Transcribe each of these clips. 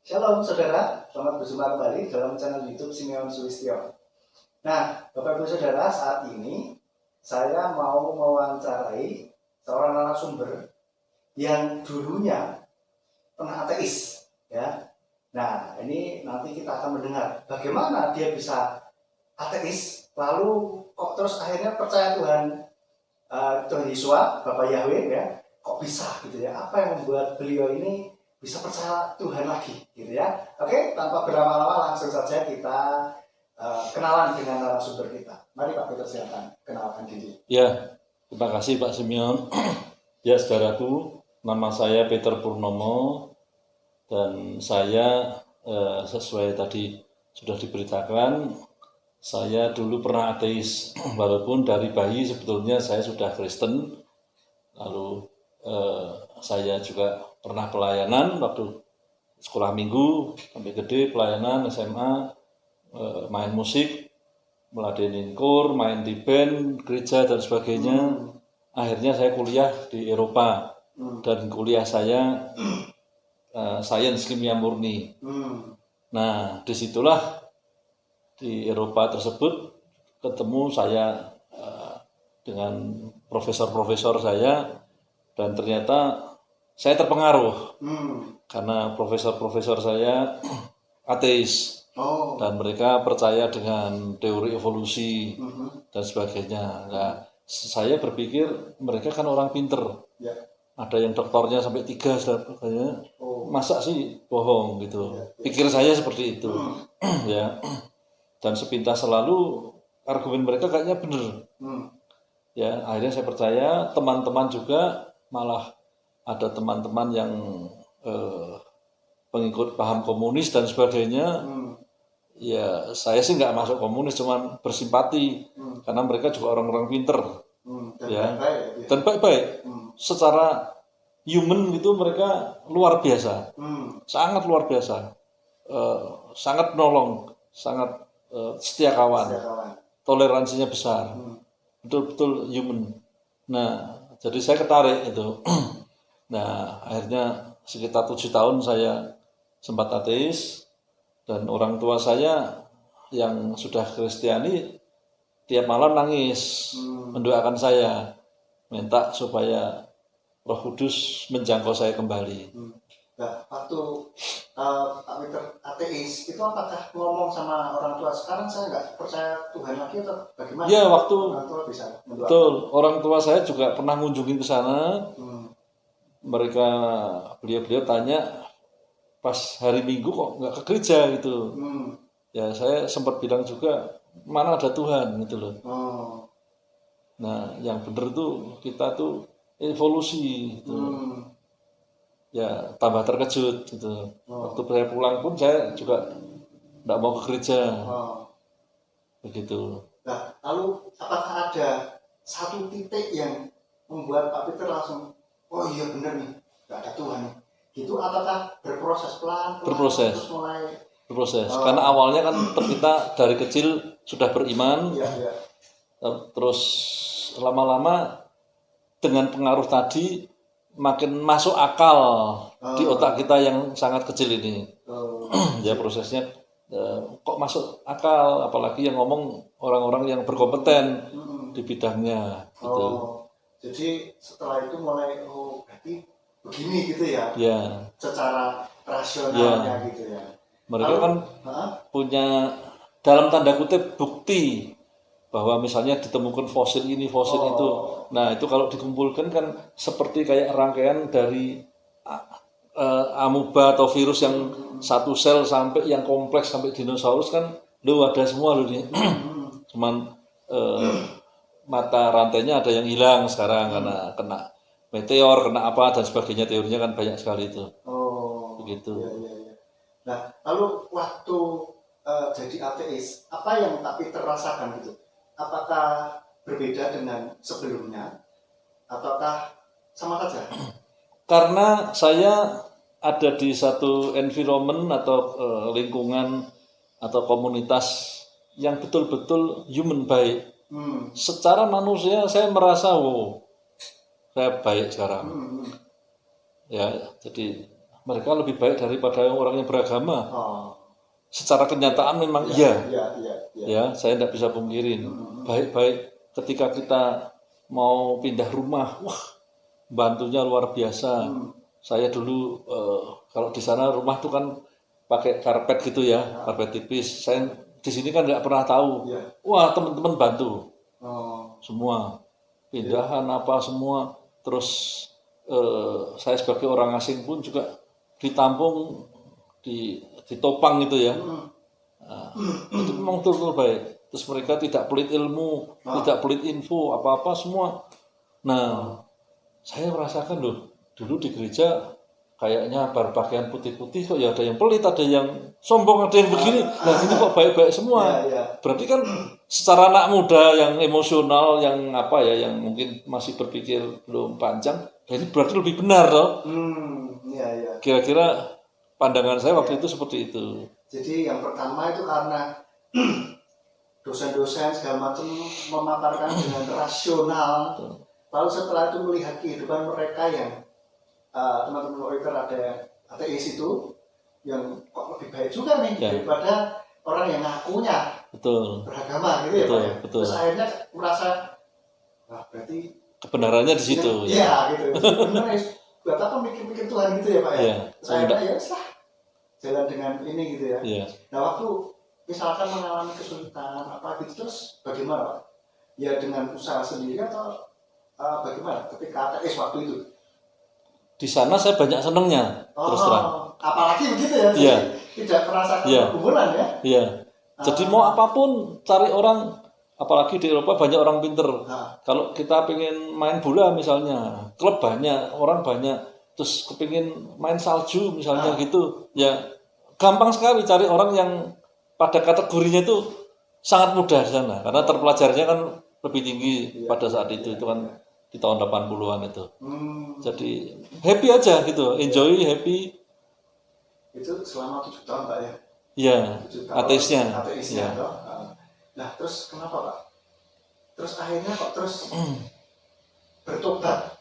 Shalom saudara, selamat berjumpa kembali dalam channel YouTube Simeon Sulistyo. Nah, Bapak Ibu Saudara, saat ini saya mau mewawancarai seorang narasumber yang dulunya pernah ateis, ya. Nah, ini nanti kita akan mendengar bagaimana dia bisa ateis, lalu kok terus akhirnya percaya Tuhan Yesus, Bapak Yahweh, ya. Kok bisa gitu ya? Apa yang membuat beliau ini bisa percaya Tuhan lagi gitu ya. Oke, tanpa berlama-lama langsung saja kita kenalan dengan narasumber kita. Mari Pak Peter, silakan kenalkan diri. Ya, terima kasih Pak Simeon. Ya, saudaraku, nama saya Peter Purnomo dan saya sesuai tadi sudah diberitakan, saya dulu pernah ateis. Walaupun dari bayi sebetulnya saya sudah Kristen. Lalu saya juga pernah pelayanan waktu sekolah minggu sampai gede, pelayanan SMA, main musik, meladenin kur, main di band, gereja dan sebagainya. Akhirnya saya kuliah di Eropa dan kuliah saya sains kimia murni. Nah, disitulah di Eropa tersebut ketemu saya dengan profesor-profesor saya, dan ternyata saya terpengaruh karena profesor-profesor saya ateis dan mereka percaya dengan teori evolusi dan sebagainya. Nah, saya berpikir mereka kan orang pinter, ada yang doktornya sampai 3 sebagainya, masa sih bohong gitu. Pikir saya seperti itu. Ya, dan sepintas selalu argumen mereka kayaknya bener. Ya, akhirnya saya percaya. Teman-teman juga, malah ada teman-teman yang pengikut paham komunis dan sebagainya. Ya, saya sih nggak masuk komunis, cuman bersimpati karena mereka juga orang-orang pinter, dan baik-baik. Secara human gitu mereka luar biasa, sangat luar biasa, sangat menolong, sangat setia kawan, toleransinya besar, betul-betul human. Nah, jadi saya ketarik itu. Nah, akhirnya sekitar 7 tahun saya sempat ateis, dan orang tua saya yang sudah Kristiani tiap malam nangis mendoakan saya, minta supaya Roh Kudus menjangkau saya kembali. Nah, waktu Pak Peter ateis itu apakah ngomong sama orang tua, sekarang saya nggak percaya Tuhan lagi, atau bagaimana? Ya, waktu orang tua bisa mendoakan? Betul, orang tua saya juga pernah ngunjungin ke sana. Mereka, beliau tanya pas hari Minggu kok nggak ke gereja gitu. Ya, saya sempat bilang juga, mana ada Tuhan gitu loh. Nah, yang benar tuh kita tuh evolusi gitu. Ya, tambah terkejut gitu. Waktu saya pulang pun saya juga nggak mau ke gereja. Begitu. Nah, lalu apakah ada satu titik yang membuat Pak Peter langsung, oh iya benar nih, nggak ada Tuhan nih, gitu? Ataukah berproses pelan-pelan? Terus mulai berproses. Karena awalnya kan kita dari kecil sudah beriman, terus lama-lama dengan pengaruh tadi makin masuk akal di otak kita yang sangat kecil ini. Ya, prosesnya kok masuk akal, apalagi yang ngomong orang-orang yang berkompeten di bidangnya gitu. Jadi setelah itu mulai, berarti begini gitu ya, secara rasionalnya gitu ya. Mereka kan punya dalam tanda kutip bukti bahwa misalnya ditemukan fosil ini, fosil itu. Nah, itu kalau dikumpulkan kan seperti kayak rangkaian dari amuba atau virus yang satu sel sampai yang kompleks sampai dinosaurus kan, ada semua loh nih. Cuman mata rantainya ada yang hilang sekarang karena kena meteor, kena apa dan sebagainya, teorinya kan banyak sekali itu. Begitu. Nah, lalu waktu jadi ateis, apa yang Pak Peter rasakan gitu? Apakah berbeda dengan sebelumnya, ataukah sama saja? Karena saya ada di satu environment atau lingkungan atau komunitas yang betul-betul human, baik. Secara manusia saya merasa saya baik sekarang. Ya, jadi mereka lebih baik daripada orang yang beragama. Oh. Secara kenyataan memang iya. Iya. Ya, saya tidak bisa pungkirin. Baik-baik ketika kita mau pindah rumah, wah, bantunya luar biasa. Saya dulu kalau di sana rumah tuh kan pakai karpet gitu ya, karpet tipis. Saya di sini kan nggak pernah tahu. Iya. Wah, teman-teman bantu Oh. semua, pindahan apa semua. Terus saya sebagai orang asing pun juga ditampung, ditopang gitu ya. Nah, itu memang betul-betul baik. Terus mereka tidak pelit ilmu, tidak pelit info, apa-apa semua. Nah, saya merasakan loh, dulu di gereja kayaknya berpakaian putih-putih kok ya ada yang pelit, ada yang sombong, ada yang begini. Nah, ini kok baik-baik semua. Berarti kan secara anak muda yang emosional, yang apa ya, yang mungkin masih berpikir belum panjang, ini berarti lebih benar loh. Kira-kira pandangan saya waktu itu seperti itu. Jadi yang pertama itu karena dosen-dosen segala macam memaparkan dengan rasional. Lalu setelah itu melihat kehidupan mereka yang teman-teman Oliver ada ateis itu, yang kok lebih baik juga nih daripada orang yang ngakunya beragama gitu ya Pak ya. Terus akhirnya merasa, wah berarti kebenarannya di situ. Iya gitu. Benar ya. Buat apa mikir-mikir Tuhan gitu ya Pak ya. Terus akhirnya ya lah jalan dengan ini gitu ya. Nah waktu misalkan mengalami kesulitan apa gitu, terus bagaimana Pak? Ya dengan usaha sendiri atau bagaimana ketika ateis waktu itu? Di sana saya banyak senengnya, terus terang. Apalagi begitu ya, tidak merasakan pergumulan ya. Iya. Jadi mau apapun cari orang, apalagi di Eropa banyak orang pinter. Kalau kita pengen main bola misalnya, klub banyak, orang banyak, terus kepingin main salju misalnya gitu, ya gampang sekali cari orang yang pada kategorinya itu sangat mudah di sana, karena terpelajarnya kan lebih tinggi pada saat itu kan di tahun 80-an itu. Jadi happy aja gitu, enjoy, happy. Itu selama 7 tahun Pak ya? Iya, ateisnya. Ya. Nah terus kenapa Pak? Terus akhirnya kok terus bertobat?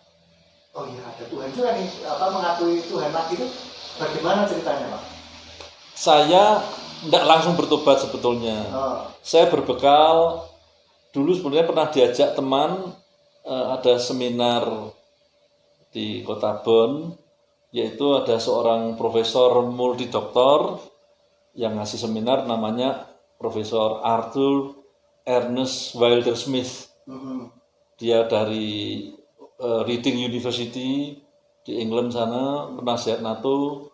Oh iya ada Tuhan juga nih, mengakui Tuhan lagi itu bagaimana ceritanya Pak? Saya tidak langsung bertobat sebetulnya. Saya berbekal, dulu sebenarnya pernah diajak teman, ada seminar di Kota Bonn, yaitu ada seorang profesor multidoktor yang ngasih seminar, namanya Profesor Arthur Ernest Wilder Smith. Dia dari Reading University di England sana, penasihat NATO,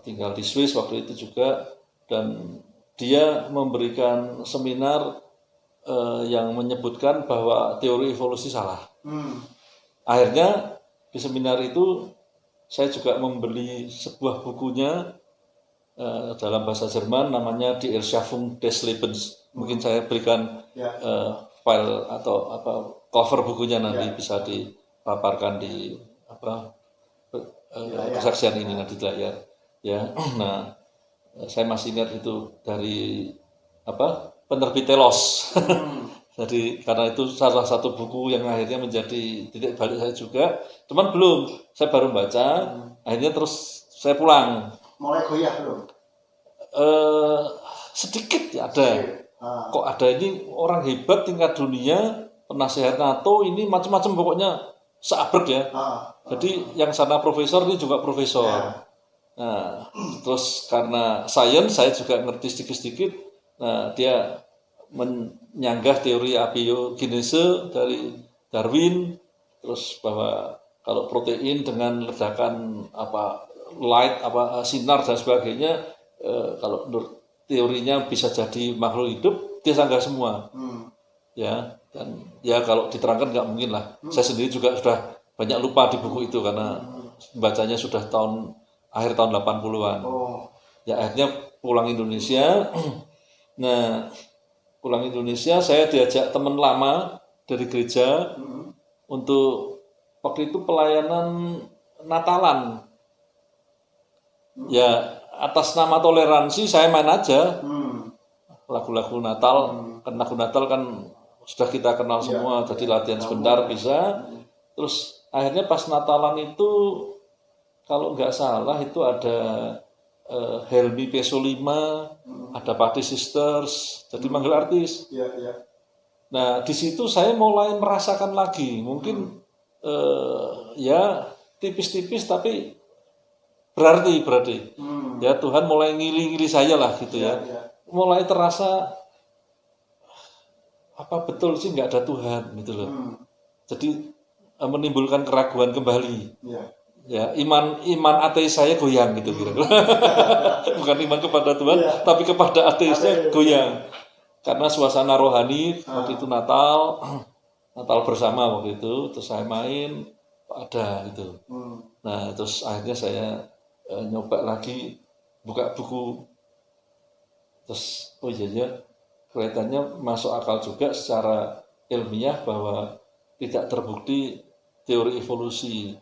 tinggal di Swiss waktu itu juga, dan dia memberikan seminar yang menyebutkan bahwa teori evolusi salah. Akhirnya di seminar itu saya juga membeli sebuah bukunya dalam bahasa Jerman, namanya Die Erschaffung des Lebens. Mungkin saya berikan file atau cover bukunya nanti bisa dipaparkan di kesaksian ini nanti di layar. Ya, nah saya masih ingat itu dari penerbit Telos. Jadi karena itu salah satu buku yang akhirnya menjadi titik balik saya juga. Cuman belum, saya baru baca, akhirnya terus saya pulang. Mulai goyah belum? Sedikit ya ada. Kok ada ini orang hebat tingkat dunia, penasihat NATO ini macam-macam pokoknya seabrek ya. Jadi yang sana profesor, ini juga profesor. Nah, terus karena sains saya juga ngerti sedikit-sedikit. Nah, dia menyanggah teori abiogenese dari Darwin, terus bahwa kalau protein dengan ledakan light sinar dan sebagainya, kalau menurut teorinya bisa jadi makhluk hidup, dia sanggah semua. Ya, dan ya kalau diterangkan nggak mungkin lah. Saya sendiri juga sudah banyak lupa di buku itu karena bacanya sudah akhir tahun 80-an. Ya akhirnya pulang Indonesia. Nah, pulang Indonesia saya diajak teman lama dari gereja untuk waktu itu pelayanan Natalan. Ya atas nama toleransi saya main aja lagu-lagu Natal. Kan lagu Natal kan sudah kita kenal semua, jadi latihan sebentar bisa. Terus akhirnya pas Natalan itu kalau nggak salah itu ada Helmi Peso 5, ada Pati Sisters, jadi manggil artis. Iya, iya. Nah, di situ saya mulai merasakan lagi, mungkin ya tipis-tipis tapi berarti. Ya Tuhan mulai ngili-ngili saya lah gitu Iya, ya. iya. Mulai terasa apa betul sih nggak ada Tuhan gitu loh. Jadi menimbulkan keraguan kembali. Iya. Ya, iman ateis saya goyang gitu kira-kira. Bukan iman kepada Tuhan, Iya. tapi kepada ateisnya Ateis. goyang. Karena suasana rohani waktu itu Natal bersama waktu itu, terus saya main ada gitu. Nah, terus akhirnya saya nyoba lagi buka buku. Terus oh iya kelihatannya masuk akal juga secara ilmiah bahwa tidak terbukti teori evolusi.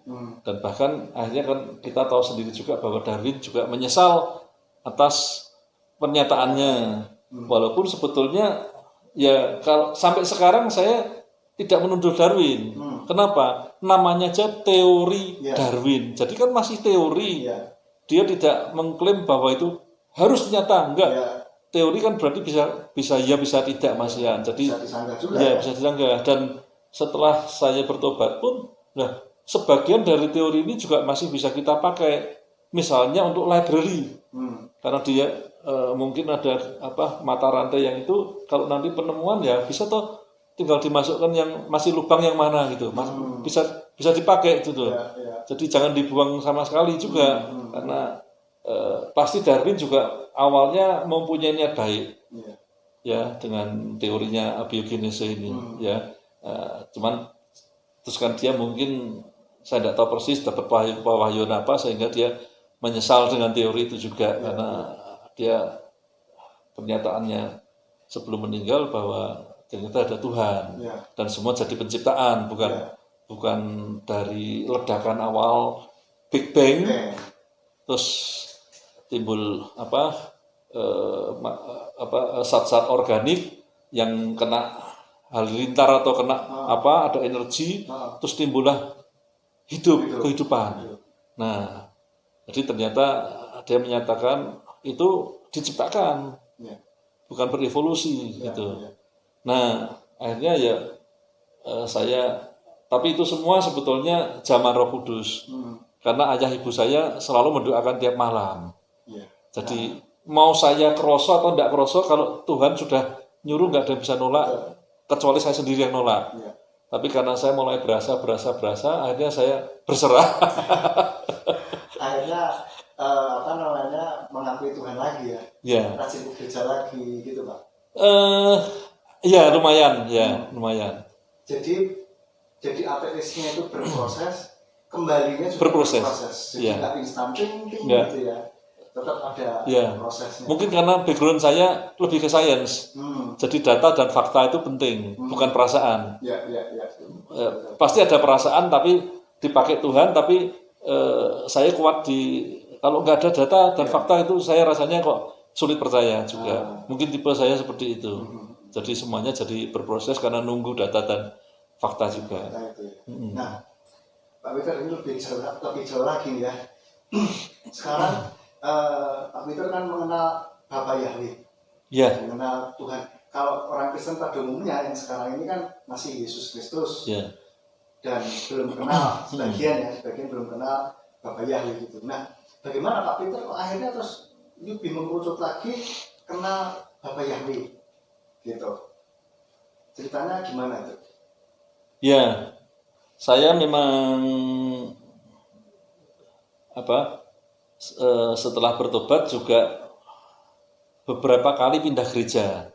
Dan bahkan akhirnya kan kita tahu sendiri juga bahwa Darwin juga menyesal atas pernyataannya. Walaupun sebetulnya ya kalau sampai sekarang saya tidak menuduh Darwin. Kenapa? Namanya aja teori Darwin. Jadi kan masih teori. Dia tidak mengklaim bahwa itu harus nyata, enggak. Teori kan berarti bisa ya bisa tidak Mas Yan. Jadi Bisa disanggah juga. ya bisa disanggah. Dan setelah saya bertobat pun, nah sebagian dari teori ini juga masih bisa kita pakai. Misalnya untuk library, karena dia mungkin ada mata rantai yang itu kalau nanti penemuan ya bisa toh tinggal dimasukkan yang masih lubang yang mana gitu, bisa dipakai itu tuh. Jadi jangan dibuang sama sekali juga, karena pasti Darwin juga awalnya mempunyai niat baik, ya dengan teorinya abiogenese ini, ya. Cuman terus kan dia mungkin saya tidak tahu persis dapat wahyu apa sehingga dia menyesal dengan teori itu juga karena dia pernyataannya sebelum meninggal bahwa ternyata ada Tuhan dan semua jadi penciptaan bukan dari ledakan awal Big Bang terus timbul zat-zat organik yang kena halilintar atau kena ada energi terus timbullah kehidupan. Nah, jadi ternyata dia menyatakan itu diciptakan, bukan berevolusi gitu. Nah, akhirnya ya tapi itu semua sebetulnya zaman Roh Kudus, karena ayah ibu saya selalu mendoakan tiap malam. Jadi mau saya kroso atau tidak kroso, kalau Tuhan sudah nyuruh nggak ada yang bisa nolak, kecuali saya sendiri yang nolak. Tapi karena saya mulai berasa, akhirnya saya berserah. Akhirnya mengakui Tuhan lagi ya. Rajin ke gereja lagi gitu Pak. Ya lumayan. Jadi ateisnya itu berproses, kembalinya juga berproses. Jadi nggak instan gitu ya. Tetap ada prosesnya. Mungkin karena background saya lebih ke sains, jadi data dan fakta itu penting, bukan perasaan. Pasti ada perasaan tapi dipakai Tuhan, tapi saya kuat kalau nggak ada data dan fakta itu saya rasanya kok sulit percaya juga. Mungkin tipe saya seperti itu. Jadi semuanya jadi berproses karena nunggu data dan fakta juga. Nah, Pak Peter ini lebih jauh lagi nih ya. Sekarang Pak Peter kan mengenal Bapa Yahweh, mengenal Tuhan. Kalau orang Kristen pada umumnya yang sekarang ini kan masih Yesus Kristus, dan belum kenal sebagian belum kenal Bapa Yahweh gitu. Nah, bagaimana Pak Peter akhirnya terus lebih mengerucut lagi kenal Bapa Yahweh gitu? Ceritanya gimana itu? Ya, saya memang setelah bertobat juga beberapa kali pindah gereja,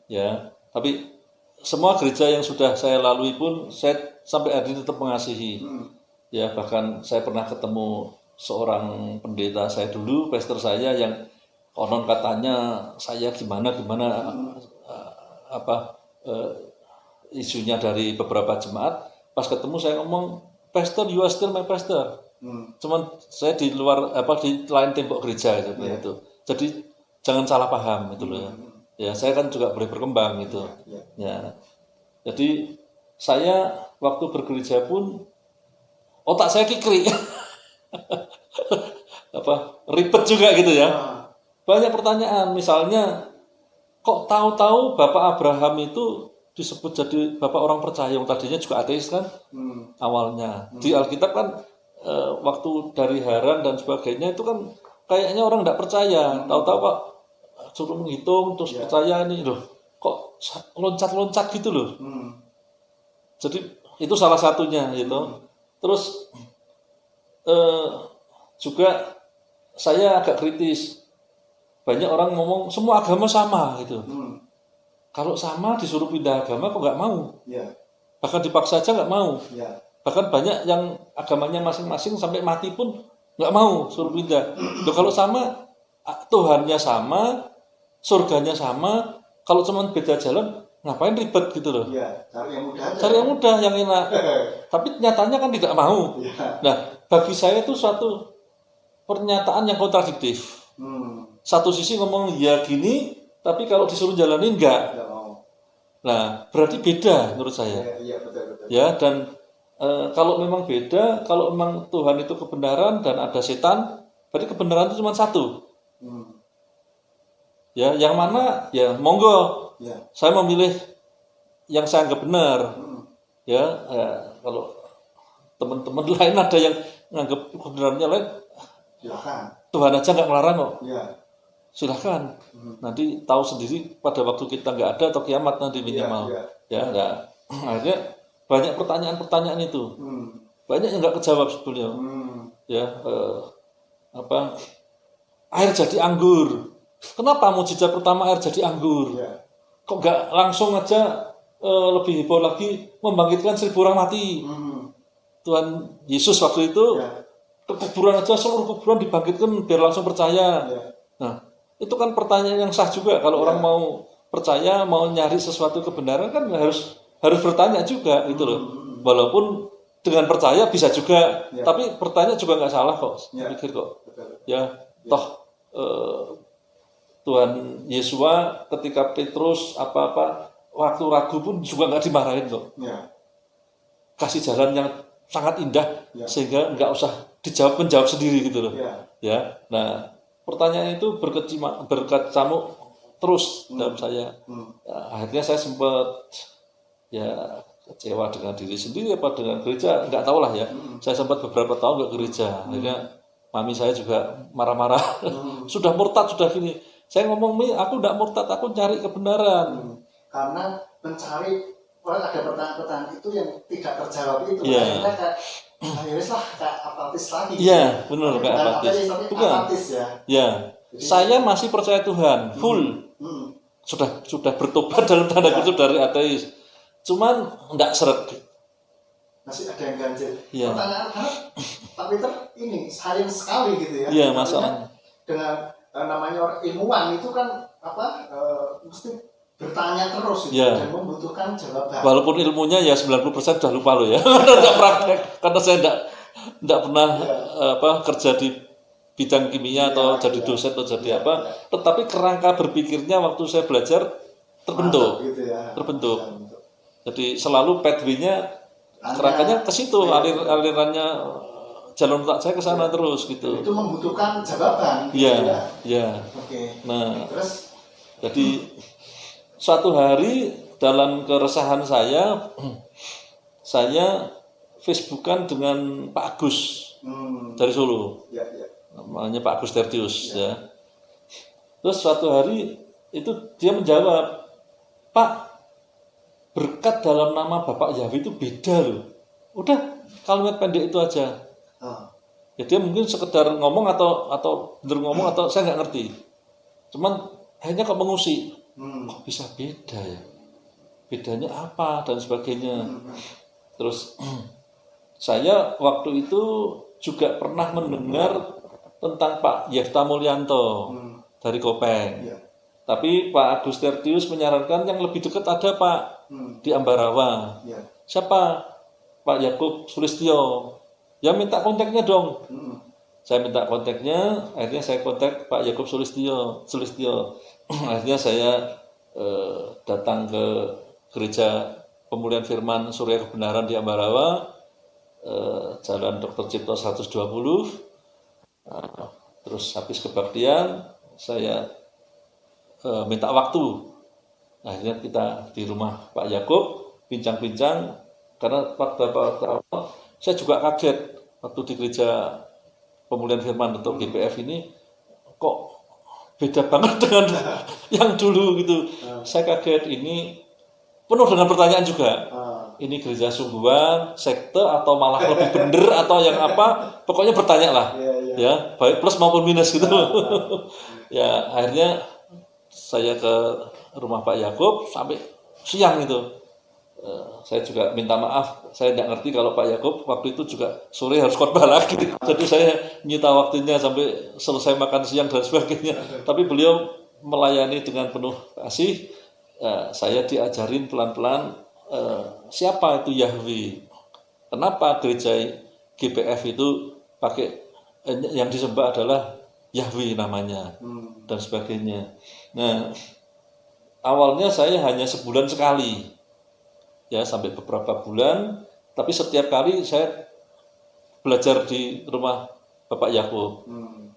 ya. Tapi semua gereja yang sudah saya lalui pun saya sampai hari ini tetap mengasihi, ya. Bahkan saya pernah ketemu seorang pendeta saya dulu, pastor saya yang konon katanya saya gimana isunya dari beberapa jemaat. Pas ketemu saya ngomong, "Pastor, you are still my pastor." Cuman saya di luar di lain tembok gereja seperti itu. Jadi jangan salah paham gitu loh. Ya, saya kan juga boleh berkembang gitu. Ya. Jadi saya waktu bergereja pun otak saya kikrik. ribet juga gitu ya. Ah, Banyak pertanyaan, misalnya kok tahu-tahu Bapak Abraham itu disebut jadi Bapak orang percaya, yang tadinya juga ateis kan awalnya. Di Alkitab kan waktu dari Haran dan sebagainya itu kan kayaknya orang tidak percaya. Tahu-tahu Pak suruh menghitung terus percaya ini loh. Kok loncat-loncat gitu loh. Jadi itu salah satunya gitu. Terus juga saya agak kritis. Banyak orang ngomong semua agama sama gitu. Kalau sama disuruh pindah agama kok nggak mau. Bahkan dipaksa aja nggak mau. Bahkan banyak yang agamanya masing-masing sampai mati pun nggak mau suruh pindah. Loh, kalau sama, Tuhannya sama, surganya sama, kalau cuma beda jalan, ngapain ribet gitu loh. Cari yang mudah aja. Cari yang mudah, yang enak. Tapi nyatanya kan tidak mau. Nah, bagi saya itu suatu pernyataan yang kontradiktif. Satu sisi ngomong ya gini, tapi kalau disuruh jalanin enggak. Nggak mau. Nah, berarti beda menurut saya. Iya, betul. Ya, dan kalau memang beda, kalau memang Tuhan itu kebenaran dan ada setan, berarti kebenaran itu cuma satu. Ya, yang mana ya monggo. Saya memilih yang saya anggap benar. Ya, kalau teman-teman lain ada yang menganggap kebenarannya lain, Silakan. Tuhan aja nggak melarang kok. Silahkan. Nanti tahu sendiri pada waktu kita nggak ada atau kiamat nanti minimal. Ya, nggak. Akhirnya banyak pertanyaan-pertanyaan itu. Banyak yang nggak kejawab sebetulnya. Ya, air jadi anggur. Kenapa mujizat pertama air jadi anggur? Kok nggak langsung aja lebih heboh lagi membangkitkan 1000 orang mati? Tuhan Yesus waktu itu ke kuburan aja, seluruh kuburan dibangkitkan biar langsung percaya. Nah, itu kan pertanyaan yang sah juga. Kalau orang mau percaya, mau nyari sesuatu kebenaran kan harus bertanya juga gitu loh. Walaupun dengan percaya bisa juga, tapi bertanya juga nggak salah kok. Pikir kok. Ya, toh Tuhan Yesua ketika Petrus apa-apa waktu ragu pun juga nggak dimarahin kok. Kasih jalan yang sangat indah sehingga nggak usah menjawab sendiri gitu loh. Ya, nah pertanyaan itu berkecamuk terus dalam saya. Akhirnya saya sempat ya kecewa dengan diri sendiri apa dengan gereja, nggak tahu lah ya. Saya sempat beberapa tahun nggak ke gereja. Akhirnya mami saya juga marah-marah. Sudah murtad, sudah gini. Saya ngomong, Mi, aku nggak murtad, aku cari kebenaran. Karena mencari, ada pertanyaan-pertanyaan itu yang tidak terjawab itu. Iya. Kayak apatis lagi. Iya, benar kayak apatis. Bukan. Apatis ya. Ya, saya masih percaya Tuhan, full. Sudah bertobat dalam tanda kutip dari ateis. Cuman nggak seret. Masih ada yang ganjil. Iya. Pertanyaan Pak Peter ini sayang sekali gitu ya. Iya, masalahnya. Dengan namanya orang ilmuwan itu kan mesti bertanya terus gitu, dan membutuhkan jawaban. Walaupun ilmunya ya 90% sudah lupa loh ya. Karena enggak praktek, karena saya enggak pernah kerja di bidang kimia atau jadi dosen atau jadi apa, tetapi kerangka berpikirnya waktu saya belajar terbentuk. Mantap, gitu ya. Terbentuk. Jadi selalu pathway-nya kerangkanya ke situ, alirannya jalan otak saya ke sana terus gitu. Itu membutuhkan jawaban. Iya. Oke. Nah, terus jadi suatu hari dalam keresahan saya Facebookan dengan Pak Agus dari Solo. Namanya Pak Agus Tertius ya. Terus suatu hari itu dia menjawab, Pak, berkat dalam nama Bapak Yahweh itu beda loh. Udah, kalimat pendek itu aja. Ya dia mungkin sekedar ngomong atau bener ngomong atau saya nggak ngerti. Cuman akhirnya kok mengusik. Kok bisa beda ya? Bedanya apa dan sebagainya. Terus saya waktu itu juga pernah mendengar tentang Pak Yefta Mulyanto dari Kopeng. Tapi Pak Agus Tertius menyarankan yang lebih dekat ada Pak di Ambarawa. Siapa? Pak Yakub Sulistyo. Ya minta kontaknya dong. Saya minta kontaknya, akhirnya saya kontak Pak Yakub Sulistyo. Akhirnya saya datang ke Gereja Pemulihan Firman Surya Kebenaran di Ambarawa. Jalan Dr. Cipto 120. Terus habis kebaktian saya minta waktu. Akhirnya kita di rumah Pak Yakub bincang-bincang, karena pada awal saya juga kaget waktu di gereja Pemulihan Firman untuk GPF ini kok beda banget dengan yang dulu gitu. Saya kaget, ini penuh dengan pertanyaan juga. Ini gereja sungguhan, sekte, atau malah lebih bener, atau yang apa? Pokoknya bertanya lah, ya, baik plus maupun minus gitu. Ya akhirnya saya ke rumah Pak Yakub sampai siang itu. Saya juga minta maaf, saya tidak ngerti kalau Pak Yakub waktu itu juga sore harus khotbah lagi. Jadi saya nyita waktunya sampai selesai makan siang dan sebagainya. Tapi beliau melayani dengan penuh kasih. Saya diajarin pelan-pelan siapa itu Yahweh. Kenapa gereja GPF itu pakai yang disembah adalah Yahweh namanya dan sebagainya. Nah, awalnya saya hanya sebulan sekali, ya sampai beberapa bulan. Tapi setiap kali saya belajar di rumah Bapak Yakub,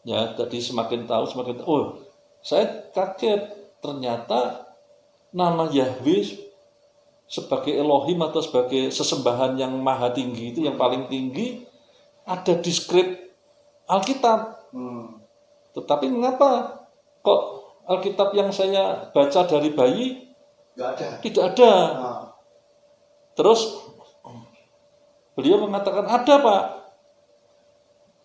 ya. Jadi semakin tahu, saya kaget ternyata nama Yahweh sebagai Elohim atau sebagai sesembahan yang maha tinggi itu, yang paling tinggi, ada di skrip Alkitab. Tetapi mengapa kok Alkitab yang saya baca dari bayi tidak ada? Terus beliau mengatakan ada, Pak,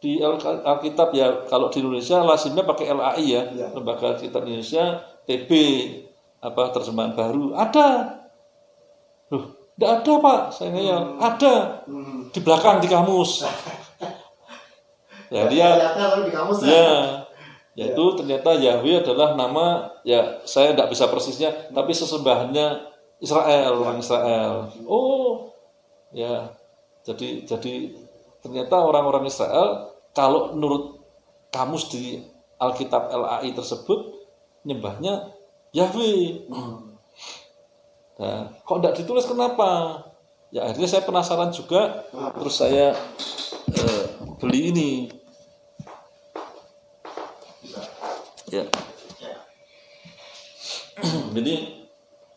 di Alkitab, ya kalau di Indonesia lazimnya pakai LAI ya, Lembaga Alkitab Indonesia, TB terjemahan baru, ada. Loh, tidak ada, Pak. Saya ngeyel, ada di belakang di kamus. Ya dia, di kamus, yaitu ternyata Yahweh adalah nama, ya saya tidak bisa persisnya, tapi sesembahannya Israel, orang Israel. Oh, ya, jadi ternyata orang-orang Israel kalau menurut kamus di Alkitab LAI tersebut nyembahnya Yahweh. Nah, kok tidak ditulis, kenapa? Ya akhirnya saya penasaran juga, terus saya beli ini. Ya. Ini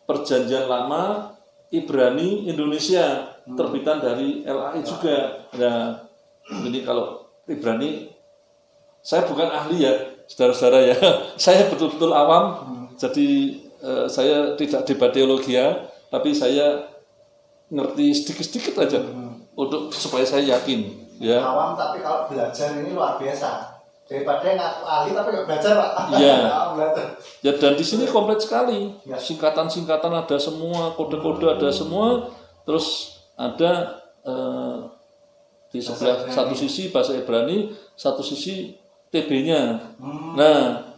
Perjanjian Lama Ibrani Indonesia, terbitan dari LAI juga. Nah, ini kalau Ibrani, saya bukan ahli ya, saudara-saudara ya. Saya betul-betul awam, jadi saya tidak debat teologia, tapi saya ngerti sedikit-sedikit aja untuk supaya saya yakin. Ya. Awam tapi kalau belajar ini luar biasa. Daripada ngaku ahli tapi nggak belajar, Pak. Iya. Ya, dan di sini komplit sekali. Singkatan-singkatan ada semua, kode-kode ada semua. Terus ada di sebelah satu sisi bahasa Ibrani, satu sisi TB-nya. Nah,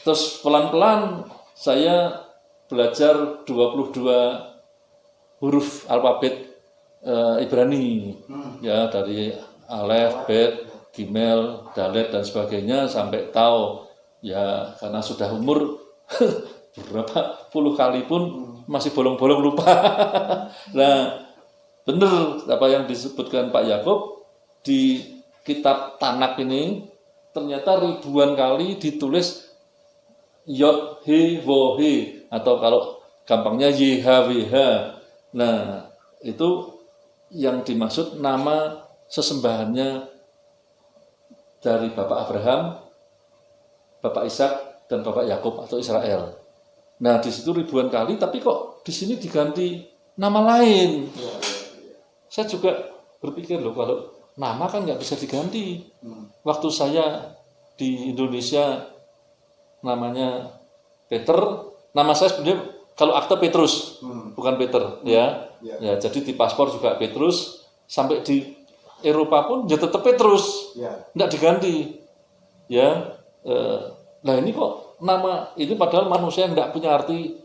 terus pelan-pelan saya belajar 22 huruf alfabet Ibrani, ya dari Alef, Bet, Gimel, Dalet dan sebagainya, sampai tahu, ya karena sudah umur berapa puluh kali pun masih bolong-bolong lupa. Nah, benar apa yang disebutkan Pak Yakub di kitab Tanak ini, ternyata ribuan kali ditulis Yod He Wo He, atau kalau gampangnya YHWH. Nah, itu yang dimaksud nama sesembahannya dari Bapak Abraham, Bapak Ishak, dan Bapak Yakub atau Israel. Nah, di situ ribuan kali, tapi kok di sini diganti nama lain. Saya juga berpikir, loh, kalau nama kan nggak bisa diganti. Waktu saya di Indonesia namanya Peter, nama saya sebenarnya kalau akte Petrus, bukan Peter, ya. Ya, jadi di paspor juga Petrus, sampai di Eropa pun ya tetap Petrus, nggak diganti, ya. Nah ini kok nama ini padahal manusia yang nggak punya arti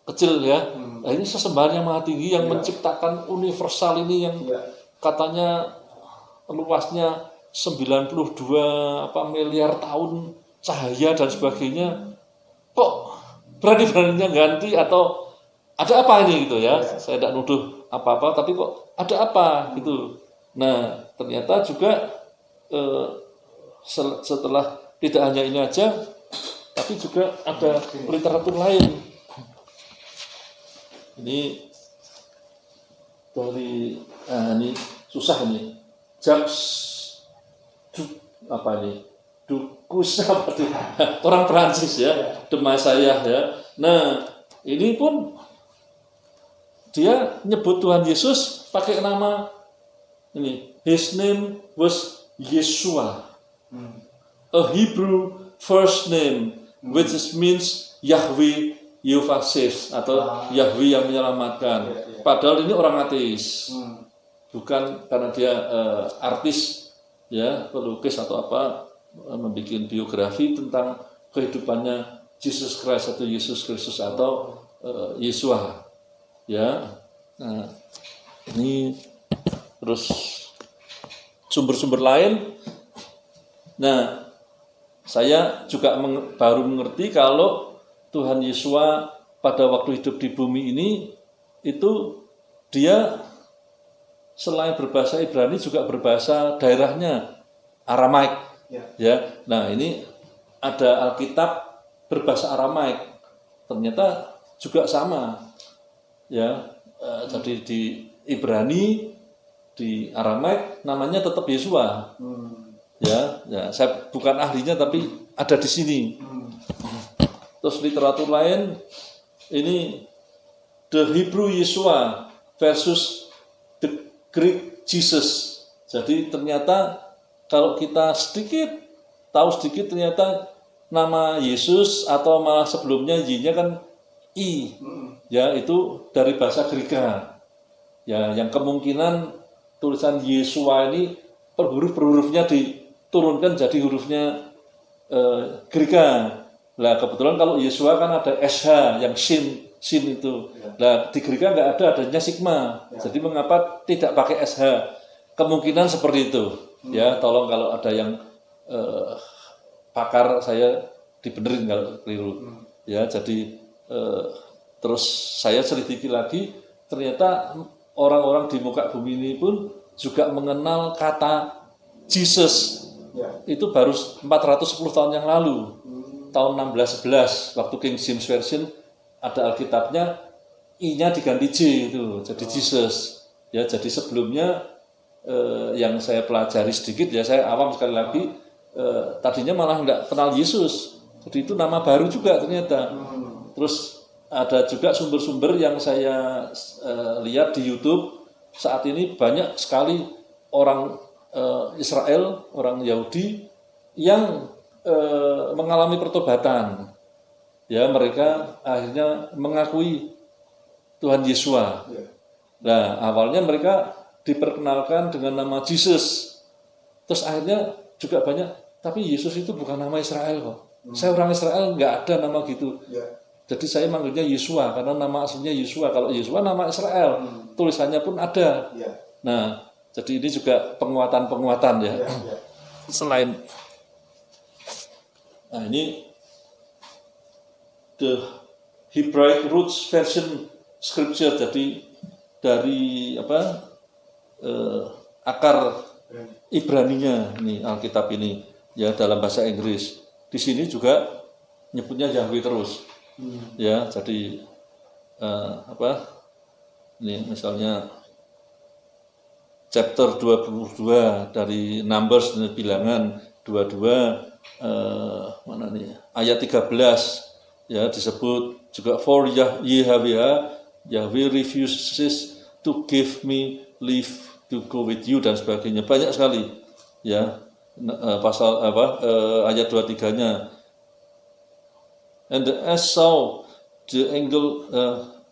kecil, ya. Nah ini sesembahan yang maha tinggi yang menciptakan universal ini, yang katanya luasnya 92 miliar tahun cahaya dan sebagainya. Kok berani-beraninya ganti atau ada apa ini gitu ya. Saya tidak nuduh apa-apa, tapi kok ada apa gitu. Nah, ternyata juga setelah tidak hanya ini aja, tapi juga ada literatur lain. Ini dari ini susah ini. Jacques apa ini? Dukus apa tuh? Orang Prancis ya, Demasayah ya. Nah, ini pun dia nyebut Tuhan Yesus pakai nama ini. His name was Yeshua. A Hebrew first name which means Yahweh Yehovah saves atau Yahweh yang menyelamatkan. Padahal ini orang ateis. Bukan karena dia artis ya, pelukis atau apa, membuat biografi tentang kehidupannya Jesus Christ atau Yesus Kristus atau Yeshua ya. Nah, ini terus sumber-sumber lain. Nah, saya juga baru mengerti kalau Tuhan Yeshua pada waktu hidup di bumi ini itu dia selain berbahasa Ibrani juga berbahasa daerahnya Aramaik. Ya, nah ini ada Alkitab berbahasa Aramaik, ternyata juga sama, ya. Jadi di Ibrani, di Aramaik namanya tetap Yeshua. Ya, saya bukan ahlinya tapi ada di sini. Terus literatur lain ini the Hebrew Yeshua versus the Greek Jesus. Jadi ternyata kalau kita tahu sedikit ternyata nama Yesus atau malah sebelumnya Y-nya kan I. Ya, itu dari bahasa Greka. Ya, yang kemungkinan tulisan Yeshua ini per hurufnya diturunkan jadi hurufnya Greka. Nah, kebetulan kalau Yeshua kan ada SH yang sin itu. Nah, di Greka nggak ada, adanya sigma. Jadi mengapa tidak pakai SH? Kemungkinan seperti itu. Ya, tolong kalau ada yang pakar saya dibenerin kalau keliru. Ya, jadi terus saya selidiki lagi, ternyata orang-orang di muka bumi ini pun juga mengenal kata Jesus. Itu baru 410 tahun yang lalu. Tahun 1611 waktu King James Version ada Alkitabnya I-nya diganti J itu jadi Jesus. Ya, jadi sebelumnya yang saya pelajari sedikit ya, saya awam sekali lagi, tadinya malah nggak kenal Yesus, jadi itu nama baru juga ternyata. Terus ada juga sumber-sumber yang saya lihat di YouTube saat ini banyak sekali orang Israel, orang Yahudi yang mengalami pertobatan. Ya, mereka akhirnya mengakui Tuhan Yeshua. Nah, awalnya mereka diperkenalkan dengan nama Jesus. Terus akhirnya juga banyak, tapi Yesus itu bukan nama Israel kok. Saya orang Israel, nggak ada nama gitu. Jadi saya manggilnya Yeshua karena nama aslinya Yeshua. Kalau Yeshua nama Israel, tulisannya pun ada. Nah, jadi ini juga penguatan ya. Selain, nah ini the Hebraic Roots Version Scripture. Jadi dari akar Ibraninya ini Alkitab ini ya dalam bahasa Inggris. Di sini juga nyebutnya Yahweh terus. Ya, jadi ini misalnya chapter 22 dari Numbers bilangan 22 mana nih ayat 13 ya disebut juga for Yahweh refuses to give me leave to go with you dan sebagainya, banyak sekali ya. Pasal ayat 23-nya, and as saw the angel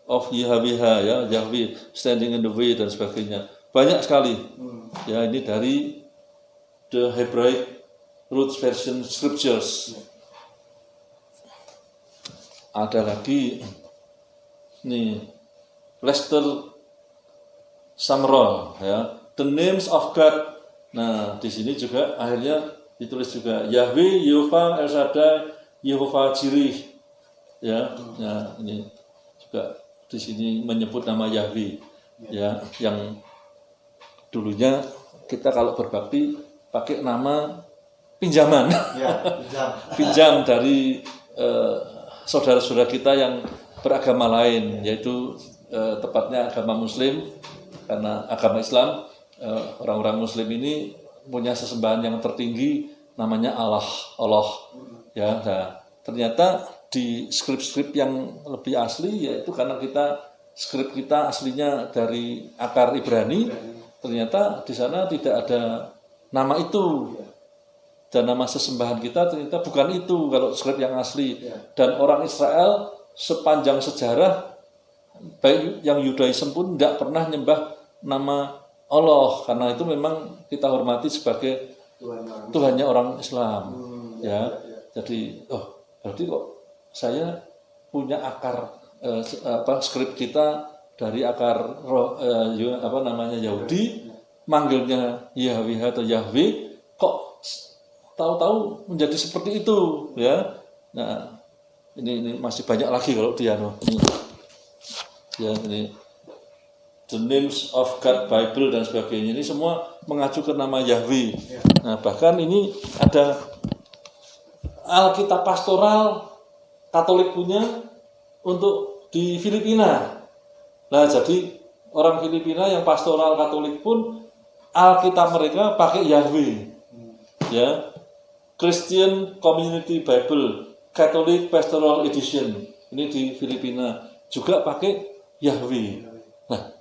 of Yahweh ya, Yahweh standing in the way dan sebagainya, banyak sekali ya. Ini dari the Hebraic Roots Version Scriptures. Ada lagi nih Lester Sumrall ya, the names of God. Nah, di sini juga akhirnya ditulis juga Yahweh, Yehovah El Shaddai, Yehovah Jireh. Ya, nah ini juga di sini menyebut nama Yahweh, ya, yang dulunya kita kalau berbakti pakai nama pinjaman, Ya, pinjam. pinjam dari saudara-saudara kita yang beragama lain, yaitu tepatnya agama Muslim, karena agama Islam orang-orang Muslim ini punya sesembahan yang tertinggi namanya Allah. Ya, nah, ternyata di skrip-skrip yang lebih asli, yaitu karena skrip kita aslinya dari akar Ibrani, ternyata di sana tidak ada nama itu. Dan nama sesembahan kita ternyata bukan itu kalau skrip yang asli. Dan orang Israel sepanjang sejarah, baik yang Yudaism pun tidak pernah nyembah nama Allah, karena itu memang kita hormati sebagai Tuhannya orang Islam. Ya, jadi berarti kok saya punya akar skrip kita dari akar Yahudi, manggilnya Yahweh atau Yahweh, kok tahu-tahu menjadi seperti itu, ya. Nah, ini masih banyak lagi kalau dia ini. Ya, ini The Names of God Bible dan sebagainya, ini semua mengacu ke nama Yahweh. Nah, bahkan ini ada Alkitab pastoral Katolik punya untuk di Filipina. Nah, jadi orang Filipina yang pastoral Katolik pun Alkitab mereka pakai Yahweh. Ya. Christian Community Bible Catholic Pastoral Edition, ini di Filipina juga pakai Yahweh. Nah,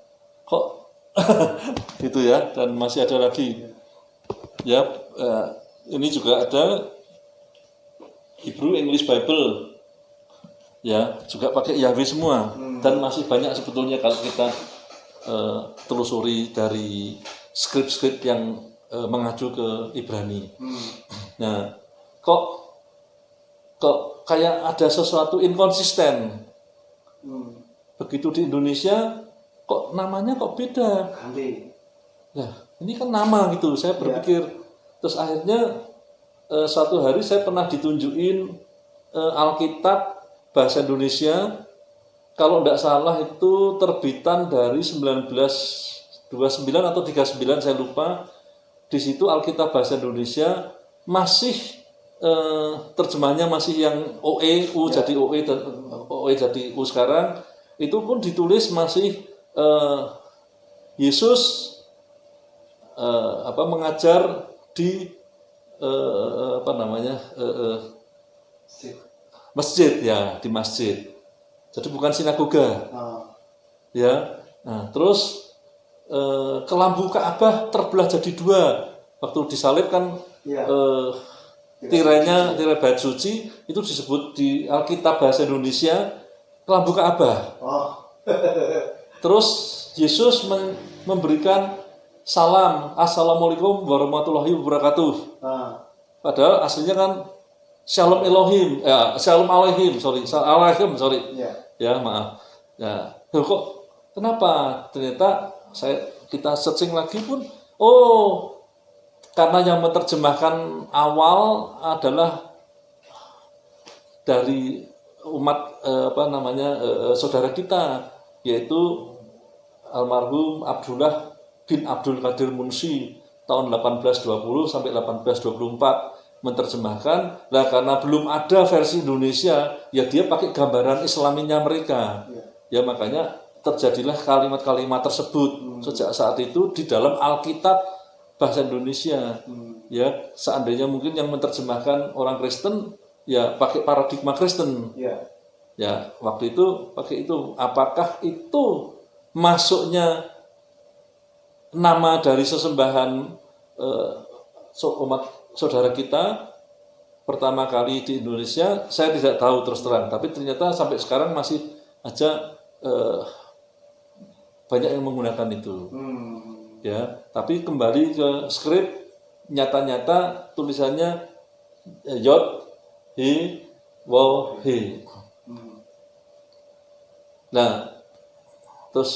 kok gitu ya. Dan masih ada lagi ya, ini juga ada Hebrew English Bible, ya, juga pakai Yahweh semua. Dan masih banyak sebetulnya kalau kita telusuri dari skrip-skrip yang mengacu ke Ibrani. Nah, kok kayak ada sesuatu inkonsisten. Begitu di Indonesia, kok namanya kok beda. Nah, ini kan nama gitu. Saya berpikir, terus akhirnya suatu hari saya pernah ditunjukin Alkitab bahasa Indonesia, kalau tidak salah itu terbitan dari 1929 atau 39, saya lupa. Di situ Alkitab bahasa Indonesia masih terjemahannya masih yang OE, U jadi OE dan OE jadi U sekarang. Itu pun ditulis masih Yesus mengajar di masjid, ya, di masjid. Jadi bukan sinagoga. Ya. Nah, terus kelambu Ka'bah terbelah jadi dua. Waktu disalib kan tirai bait suci itu disebut di Alkitab bahasa Indonesia kelambu Ka'bah. Terus Yesus memberikan salam, Assalamualaikum warahmatullahi wabarakatuh. Padahal aslinya kan Shalom Elohim, Shalom Aleihim, sorry. Ya, maaf. Ya, kok kenapa? Ternyata kita searching lagi pun, karena yang menerjemahkan awal adalah dari umat saudara kita, yaitu almarhum Abdullah bin Abdul Qadir Munshi tahun 1820 sampai 1824 menerjemahkan. Nah, karena belum ada versi Indonesia, ya dia pakai gambaran Islaminya mereka. Ya, makanya terjadilah kalimat-kalimat tersebut. Sejak saat itu di dalam Alkitab bahasa Indonesia. Ya, seandainya mungkin yang menerjemahkan orang Kristen, ya pakai paradigma Kristen. Ya, waktu itu pakai itu. Apakah itu masuknya nama dari sesembahan umat saudara kita pertama kali di Indonesia? Saya tidak tahu terus terang. Tapi ternyata sampai sekarang masih aja banyak yang menggunakan itu. Ya, tapi kembali ke skrip, nyata-nyata tulisannya Yod He Wo He. Nah, terus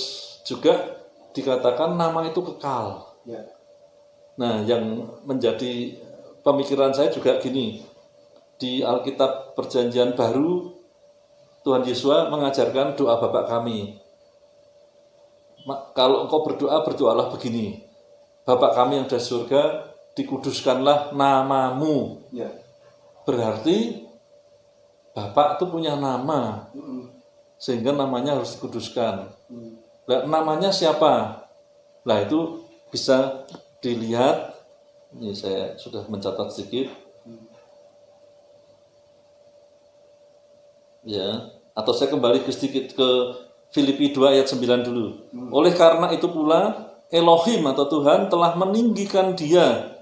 juga dikatakan nama itu kekal. Nah, yang menjadi pemikiran saya juga gini, di Alkitab Perjanjian Baru Tuhan Yesus mengajarkan doa Bapa kami. Kalau engkau berdoa, berdoalah begini. Bapa kami yang ada di surga, dikuduskanlah namamu. Ya. Berarti Bapak itu punya nama, Mm-mm. sehingga namanya harus dikuduskan. Mm. Nah, namanya siapa? Nah, itu bisa dilihat. Ini saya sudah mencatat sedikit. Ya, atau saya kembali sedikit ke Filipi 2 ayat 9 dulu. Oleh karena itu pula Elohim atau Tuhan telah meninggikan dia,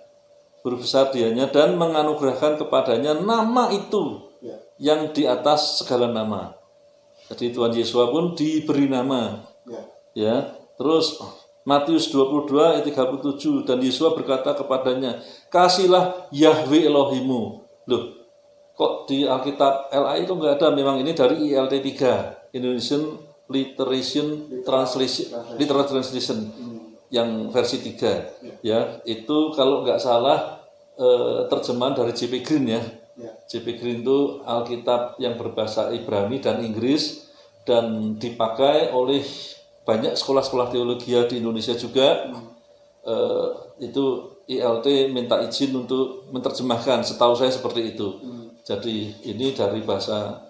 berbesar dianya, dan menganugerahkan kepadanya nama itu Ya. yang di atas segala nama. Jadi Tuhan Yesus pun diberi nama. Ya. Ya, terus Matius 22 ayat 37, dan Yesus berkata kepadanya, kasihlah Yahweh Elohimu. Loh, kok di Alkitab LAI itu enggak ada? Memang ini dari ILT 3, Indonesian Literal Translation yang versi 3. Ya, itu kalau enggak salah terjemahan dari J.P. Green ya. Ya. J.P. Green itu Alkitab yang berbahasa Ibrani dan Inggris, dan dipakai oleh banyak sekolah-sekolah teologi di Indonesia juga. Itu ILT minta izin untuk menerjemahkan, setahu saya seperti itu. Jadi ini dari bahasa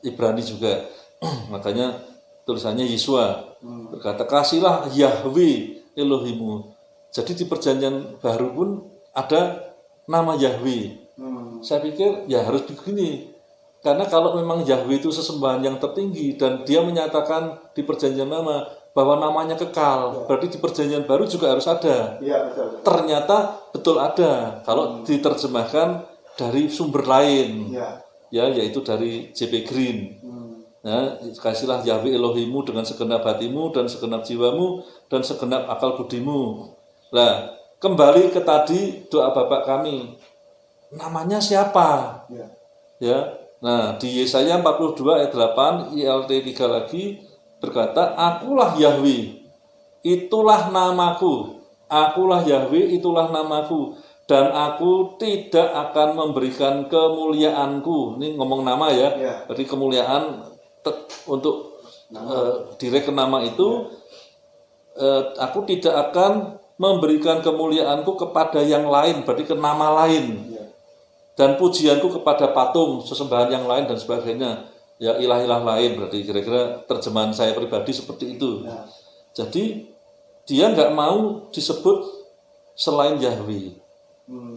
Ibrani juga. Makanya tulisannya Yesua berkata, kasihlah Yahweh Elohimu. Jadi di perjanjian baru pun ada nama Yahweh. Saya pikir ya harus begini. Karena kalau memang Yahweh itu sesembahan yang tertinggi, dan dia menyatakan di perjanjian lama bahwa namanya kekal, berarti di perjanjian baru juga harus ada. Ya, betul. Ternyata betul ada kalau diterjemahkan dari sumber lain, ya, yaitu dari J.P. Green. Nah, kasihlah Yahweh Elohimu dengan segenap hatimu dan segenap jiwamu dan segenap akal budimu. Nah, kembali ke tadi doa Bapak kami, namanya siapa? Ya. Nah, di Yesaya 42 ayat 8 ILT 3 lagi berkata, akulah Yahweh, itulah namaku. Akulah Yahweh, itulah namaku, dan aku tidak akan memberikan kemuliaanku. Ini ngomong nama ya. Jadi kemuliaan untuk direct ke nama itu, aku tidak akan memberikan kemuliaanku kepada yang lain, berarti ke nama lain. Dan pujianku kepada patung, sesembahan yang lain dan sebagainya. Ya, ilah-ilah lain, berarti kira-kira terjemahan saya pribadi seperti itu. Jadi dia nggak mau disebut selain Yahweh.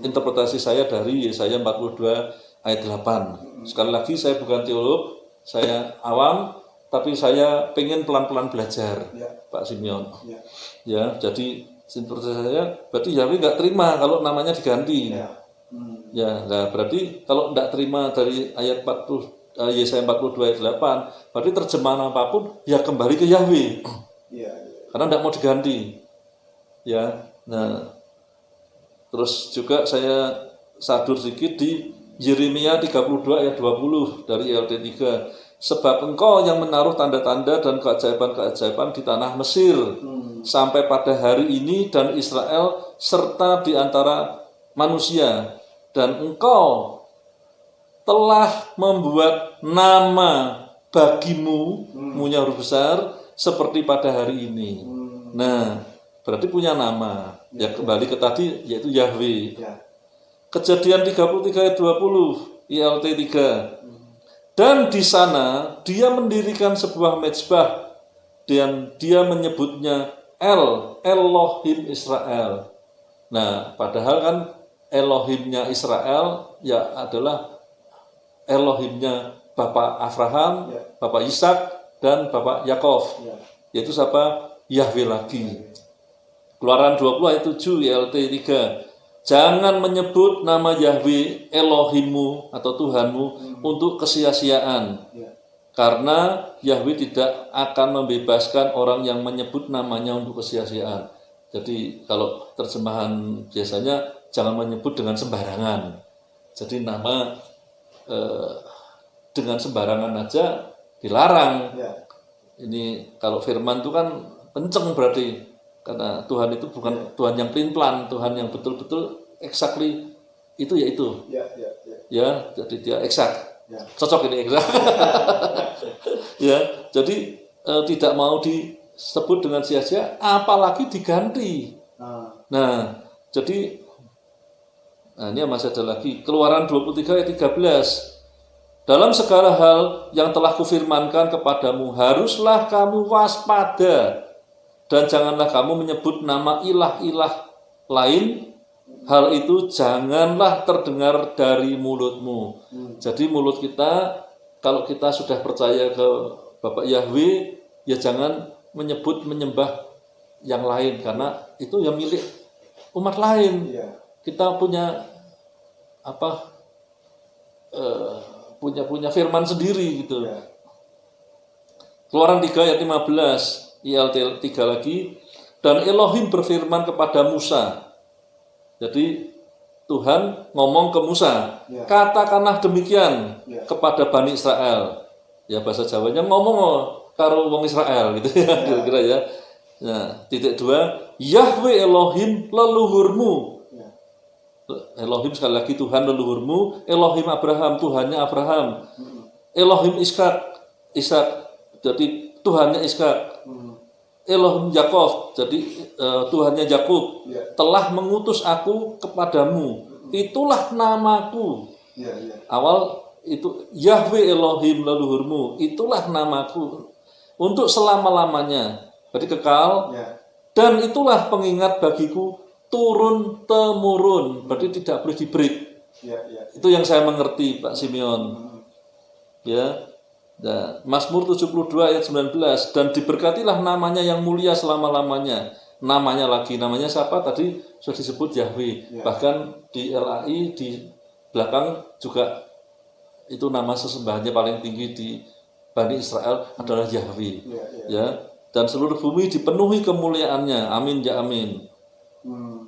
Interpretasi saya dari Yesaya 42 ayat 8. Sekali lagi, saya bukan teolog, saya awam, tapi saya pengen pelan-pelan belajar, Pak Simeon. Ya, jadi interpretasi saya berarti Yahweh nggak terima kalau namanya diganti. Ya, nah berarti kalau tidak terima dari ayat 40, Yesaya 42 ayat 8, berarti terjemahan apapun ya kembali ke Yahweh. Karena tidak mau diganti. Ya, nah terus juga saya sadur sedikit di Yeremia 32 ayat 20 dari ILT 3. Sebab engkau yang menaruh tanda-tanda dan keajaiban-keajaiban di tanah Mesir sampai pada hari ini, dan Israel serta di antara manusia, dan engkau telah membuat nama bagimu, punya huruf besar, seperti pada hari ini. Nah, berarti punya nama. Ya kembali ke tadi, yaitu Yahweh. Kejadian 33 ayat 20 ILT 3. Dan di sana dia mendirikan sebuah mezbah, dan dia menyebutnya Elohim Israel. Nah, padahal kan Elohimnya Israel ya adalah Elohimnya Bapak Abraham, Bapak Ishak, dan Bapak Yakov. Yaitu siapa? Yahweh lagi. Keluaran 20 ayat 7 ILT 3. Jangan menyebut nama Yahweh Elohimmu atau Tuhanmu untuk kesia-siaan. Karena Yahweh tidak akan membebaskan orang yang menyebut namanya untuk kesia-siaan. Jadi kalau terjemahan biasanya jangan menyebut dengan sembarangan. Jadi nama dengan sembarangan aja dilarang. Ini kalau firman itu kan kenceng berarti. Karena Tuhan itu bukan Tuhan yang pelin-pelan, Tuhan yang betul-betul exactly itu ya itu. Ya, jadi dia eksak. Ya. Cocok ini. Ya, jadi tidak mau disebut dengan sia-sia, apalagi diganti. Nah, jadi ini masih ada lagi. Keluaran 23 ayat 13. Dalam segala hal yang telah kufirmankan kepadamu, haruslah kamu waspada, dan janganlah kamu menyebut nama ilah-ilah lain. Hal itu janganlah terdengar dari mulutmu. Jadi mulut kita, kalau kita sudah percaya ke Bapak Yahweh, ya jangan menyembah yang lain, karena itu yang milik umat lain. Kita punya punya firman sendiri gitu. Keluaran 3 ayat 15, ILT 3 lagi. Dan Elohim berfirman kepada Musa. Jadi Tuhan ngomong ke Musa, katakanlah demikian kepada Bani Israel. Ya bahasa Jawanya ngomong karo wong Israel gitu ya, kira-kira ya. Nah, titik 2, Yahweh Elohim leluhurmu. Elohim sekali lagi Tuhan leluhurmu, Elohim Abraham, Tuhannya Abraham, Elohim Ishak, jadi Tuhannya Ishak, Elohim Yakov, jadi Tuhannya Yakub, telah mengutus aku kepadamu, itulah namaku. Awal itu Yahweh Elohim leluhurmu, itulah namaku untuk selama-lamanya, jadi kekal, dan itulah pengingat bagiku turun temurun, berarti tidak boleh di-break. Itu yang saya mengerti, Pak Simeon. Ya. Nah, Mazmur 72 ayat 19, dan diberkatilah namanya yang mulia selama-lamanya. Namanya siapa? Tadi sudah disebut Yahweh. Bahkan di LAI di belakang juga itu nama sesembahannya paling tinggi di Bani Israel adalah Yahweh. Ya. Dan seluruh bumi dipenuhi kemuliaannya. Amin ya amin.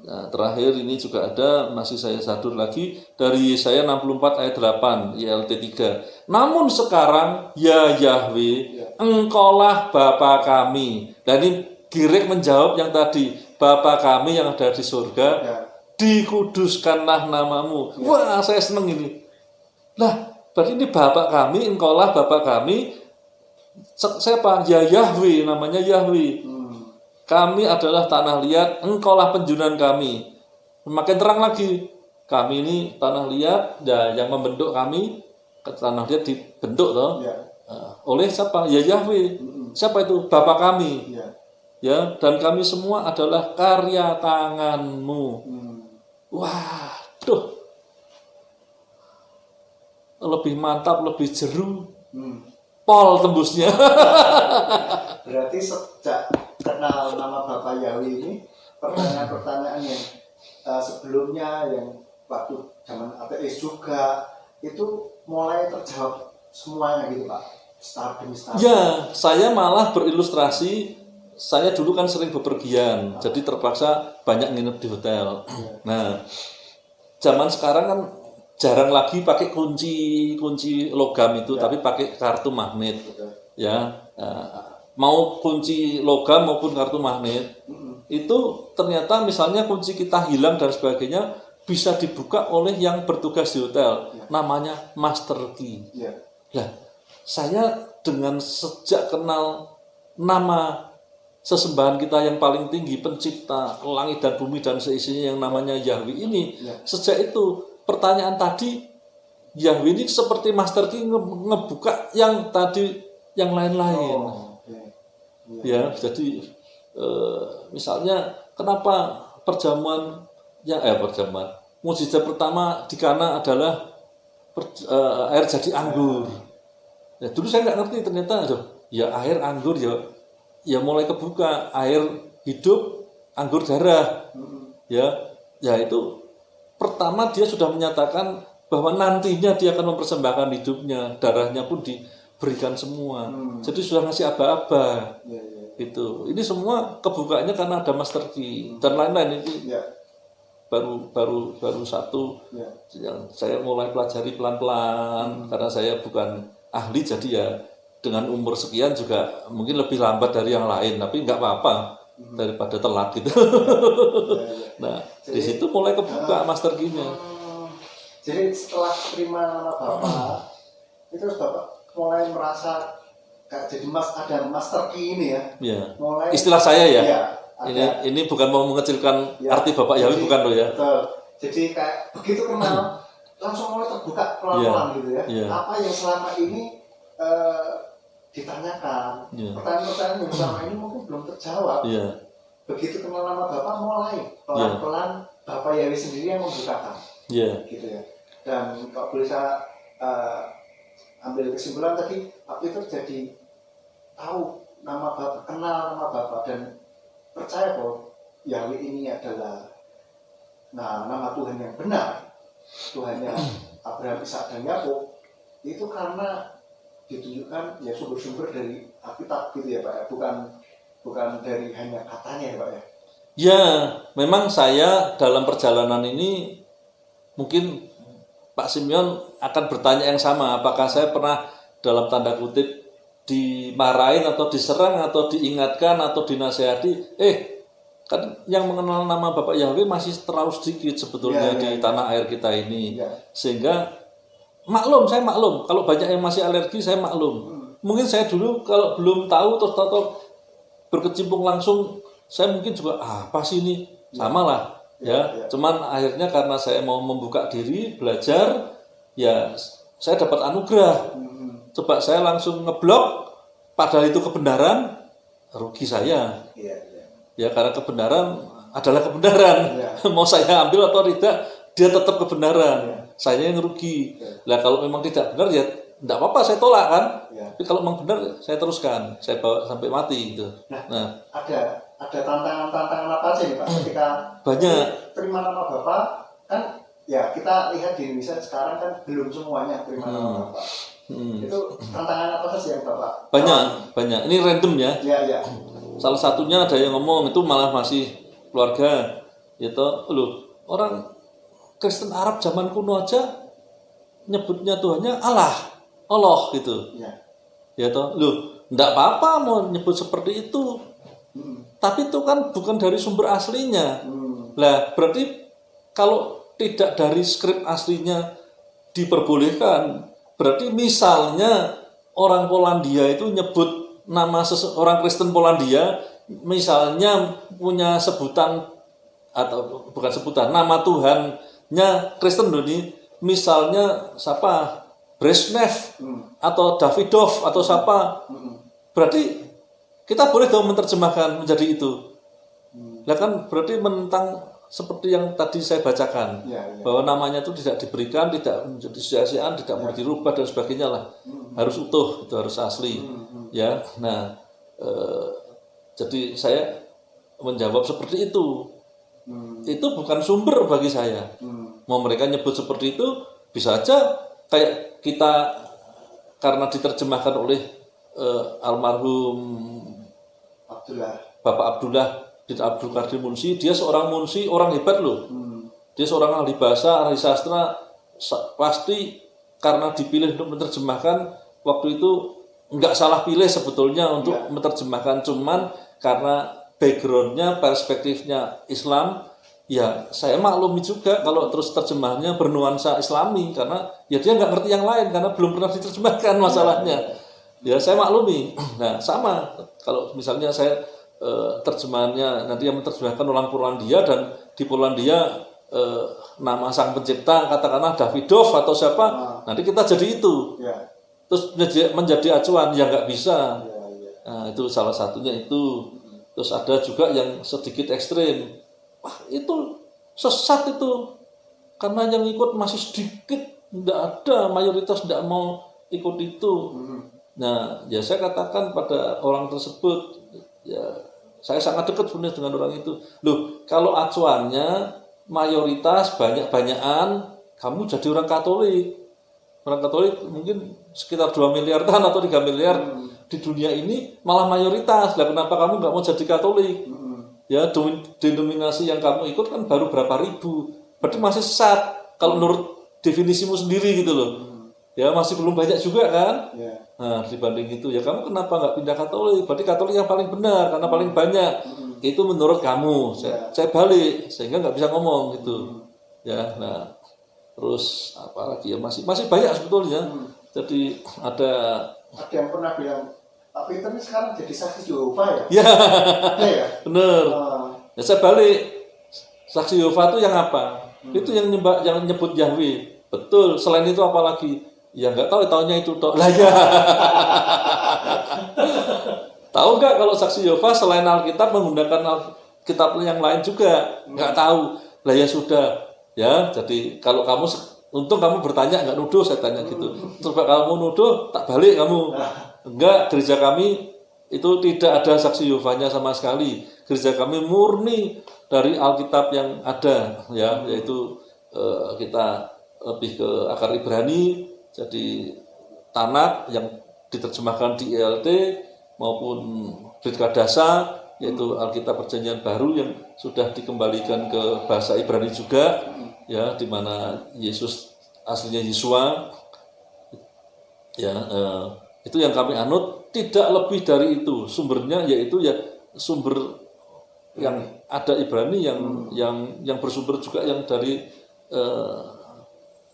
Nah, terakhir ini juga ada, masih saya sadur lagi dari Yesaya 64 ayat 8 ILT 3. Namun sekarang ya Yahweh, engkaulah Bapa kami. Dan ini direct menjawab yang tadi, Bapa kami yang ada di surga, dikuduskanlah namamu. Wah, saya seneng ini. Lah, berarti ini Bapa kami, engkaulah Bapa kami. Siapa? Ya Yahweh, namanya Yahweh. Kami adalah tanah liat, engkaulah penjunan kami. Makin terang lagi, kami ini tanah liat, ya, yang membentuk kami, tanah liat dibentuk toh, oleh siapa? Ya Yahweh. Siapa itu? Bapa kami. Ya, dan kami semua adalah karya tanganmu. Waduh, lebih mantap, lebih jeru. Pol tembusnya. Berarti sejak kenal nama Bapak Yahweh ini, pertanyaan-pertanyaan yang sebelumnya, yang waktu zaman ateis juga, itu mulai terjawab semuanya gitu Pak, start demi start. Ya, saya malah berilustrasi, saya dulu kan sering bepergian, jadi terpaksa banyak nginep di hotel. Nah, zaman sekarang kan jarang lagi pakai kunci logam itu, tapi pakai kartu magnet. Ya, mau kunci logam maupun kartu magnet, itu ternyata misalnya kunci kita hilang dan sebagainya bisa dibuka oleh yang bertugas di hotel, namanya master key. Nah, saya dengan sejak kenal nama sesembahan kita yang paling tinggi, pencipta langit dan bumi dan seisinya yang namanya Yahweh ini, sejak itu pertanyaan tadi, Yahweh ini seperti master key ngebuka yang tadi yang lain-lain. Ya, jadi misalnya kenapa mukjizat pertama di Kana adalah air jadi anggur. Ya, dulu saya nggak ngerti, ternyata ya air anggur ya mulai kebuka, air hidup anggur darah. Ya itu pertama dia sudah menyatakan bahwa nantinya dia akan mempersembahkan hidupnya, darahnya pun diberikan semua. Jadi sudah ngasih aba-aba. Itu. Ini semua kebukanya karena ada master key dan lain-lain itu. Baru satu yang saya mulai pelajari pelan-pelan karena saya bukan ahli, jadi ya dengan umur sekian juga mungkin lebih lambat dari yang lain, tapi nggak apa-apa daripada telat gitu. Nah, di situ mulai kebuka master key-nya. Jadi setelah terima nama Bapak, itu Bapak mulai merasa kayak jadi ada master key ini ya. Ya. Mulai Istilah saya ya. Iya, ada, Ini bukan mau mengecilkan ya, arti Bapak Yahweh, bukan loh ya. Betul. Jadi kayak begitu kenal langsung mulai terbuka pelan-pelan gitu ya. Apa yang selama ini ditanyakan, pertanyaan-pertanyaan yang selama ini mungkin belum terjawab. Begitu kenal nama Bapak mulai pelan-pelan Bapak Yahweh sendiri yang membukakan. Gitu ya. Dan kalau boleh saya ambil kesimpulan tadi, Pak Peter jadi tahu nama Bapak, kenal nama Bapak dan percaya bahwa Yahweh ini adalah nama Tuhan yang benar, Tuhannya Abraham, Ishak dan Yakub. Itu karena ditunjukkan ya sumber-sumber dari Alkitab gitu ya Pak ya, bukan dari hanya katanya ya Pak ya. Ya, memang saya dalam perjalanan ini mungkin Pak Simeon akan bertanya yang sama, apakah saya pernah dalam tanda kutip dimarahin atau diserang atau diingatkan atau dinasehati, kan yang mengenal nama Bapak Yahweh masih terlalu sedikit sebetulnya di tanah air kita ini. Sehingga saya maklum kalau banyak yang masih alergi, saya maklum. Mungkin saya dulu kalau belum tahu terus berkecimpung langsung, saya mungkin juga apa sih ini, sama lah ya. Cuman akhirnya karena saya mau membuka diri belajar, ya saya dapat anugerah. Coba saya langsung ngeblok, padahal itu kebenaran, rugi saya. Ya karena kebenaran adalah kebenaran. Mau saya ambil atau tidak, dia tetap kebenaran. Saya yang rugi. Lah kalau memang tidak benar ya tidak apa-apa, saya tolak kan. Tapi kalau memang benar saya teruskan, saya bawa sampai mati gitu. Nah, ada tantangan-tantangan apa aja nih Pak ketika banyak terima nama Bapak kan ya kita lihat di Indonesia sekarang kan belum semuanya terima nama Bapak. Itu tantangan apa saja yang Bapak? Banyak. Ini random ya. Iya. Salah satunya ada yang ngomong itu malah masih keluarga, gitu. Loh, orang Kristen Arab zaman kuno aja nyebutnya Tuhannya Allah gitu. Ya toh, loh, enggak apa-apa mau nyebut seperti itu. Tapi itu kan bukan dari sumber aslinya. Lah, berarti kalau tidak dari skrip aslinya diperbolehkan, berarti misalnya orang Polandia itu nyebut nama seseorang Kristen Polandia, misalnya punya sebutan atau bukan sebutan, nama Tuhannya Kristen ini, misalnya siapa? Brezhnev atau Davidov atau siapa? Berarti kita boleh dong menerjemahkan menjadi itu. Lah kan berarti menentang seperti yang tadi saya bacakan, bahwa namanya itu tidak diberikan, tidak menjadi sia-siaan, tidak boleh dirubah dan sebagainya lah. Harus utuh, itu harus asli. Ya, nah, jadi saya menjawab seperti itu. Itu bukan sumber bagi saya. Mau mereka nyebut seperti itu, bisa aja kayak kita karena diterjemahkan oleh almarhum Bapak Abdullah bin Abdul Qadir Munsi, dia seorang munsi, orang hebat loh. Dia seorang ahli bahasa, ahli sastra, pasti karena dipilih untuk menerjemahkan waktu itu nggak salah pilih sebetulnya untuk menerjemahkan, cuman karena backgroundnya, perspektifnya Islam, ya saya maklumi juga kalau terus terjemahnya bernuansa Islami karena ya dia nggak ngerti yang lain karena belum pernah diterjemahkan masalahnya. Ya saya maklumi. Nah sama kalau misalnya saya terjemahannya nanti yang menerjemahkan orang Polandia dan di Polandia nama sang pencipta katakanlah Davidov atau siapa, nanti kita jadi itu. Terus menjadi acuan ya nggak bisa. Nah itu salah satunya itu. Terus ada juga yang sedikit ekstrim. Wah itu sesat itu karena yang ikut masih sedikit, tidak ada, mayoritas tidak mau ikut itu. Nah ya saya katakan pada orang tersebut, ya saya sangat dekat sebenarnya dengan orang itu. Loh kalau acuannya mayoritas banyak-banyakan, kamu jadi orang Katolik. Orang Katolik mungkin sekitar 2 miliar atau 3 miliar di dunia ini malah mayoritas. Lah kenapa kamu nggak mau jadi Katolik? Ya denominasi yang kamu ikut kan baru berapa ribu. Berarti masih sesat kalau menurut definisimu sendiri gitu loh. Ya masih belum banyak juga kan. Nah dibanding itu ya kamu kenapa nggak pindah Katolik? Berarti Katolik yang paling benar karena paling banyak. Itu menurut kamu. Saya balik sehingga nggak bisa ngomong gitu. Ya nah terus apalagi ya masih banyak sebetulnya. Jadi ada yang pernah bilang Pak Peter ini sekarang jadi saksi Yehova ya? ya Ada ya? bener. Oh, Ya saya balik, saksi Yehova itu yang apa? Itu yang nyebut Yahweh. Betul. Selain itu apa lagi? Ya nggak tahu, taunya itu toh. Lah ya. Tahu nggak kalau saksi Yehova selain Alkitab menggunakan Alkitab yang lain juga? Nggak tahu. Lah ya sudah. Ya, jadi kalau kamu untung kamu bertanya nggak nuduh, saya tanya gitu. Coba kamu nuduh, tak balik kamu. Enggak, gereja kami itu tidak ada saksi Yehovanya sama sekali. Gereja kami murni dari Alkitab yang ada, ya, yaitu kita lebih ke akar Ibrani, jadi Tanakh yang diterjemahkan di ILT maupun Brit Kadasa, yaitu Alkitab Perjanjian Baru yang sudah dikembalikan ke bahasa Ibrani juga, ya, di mana Yesus aslinya Yesua, ya, itu yang kami anut. Tidak lebih dari itu sumbernya, yaitu ya sumber yang ada Ibrani yang bersumber juga yang dari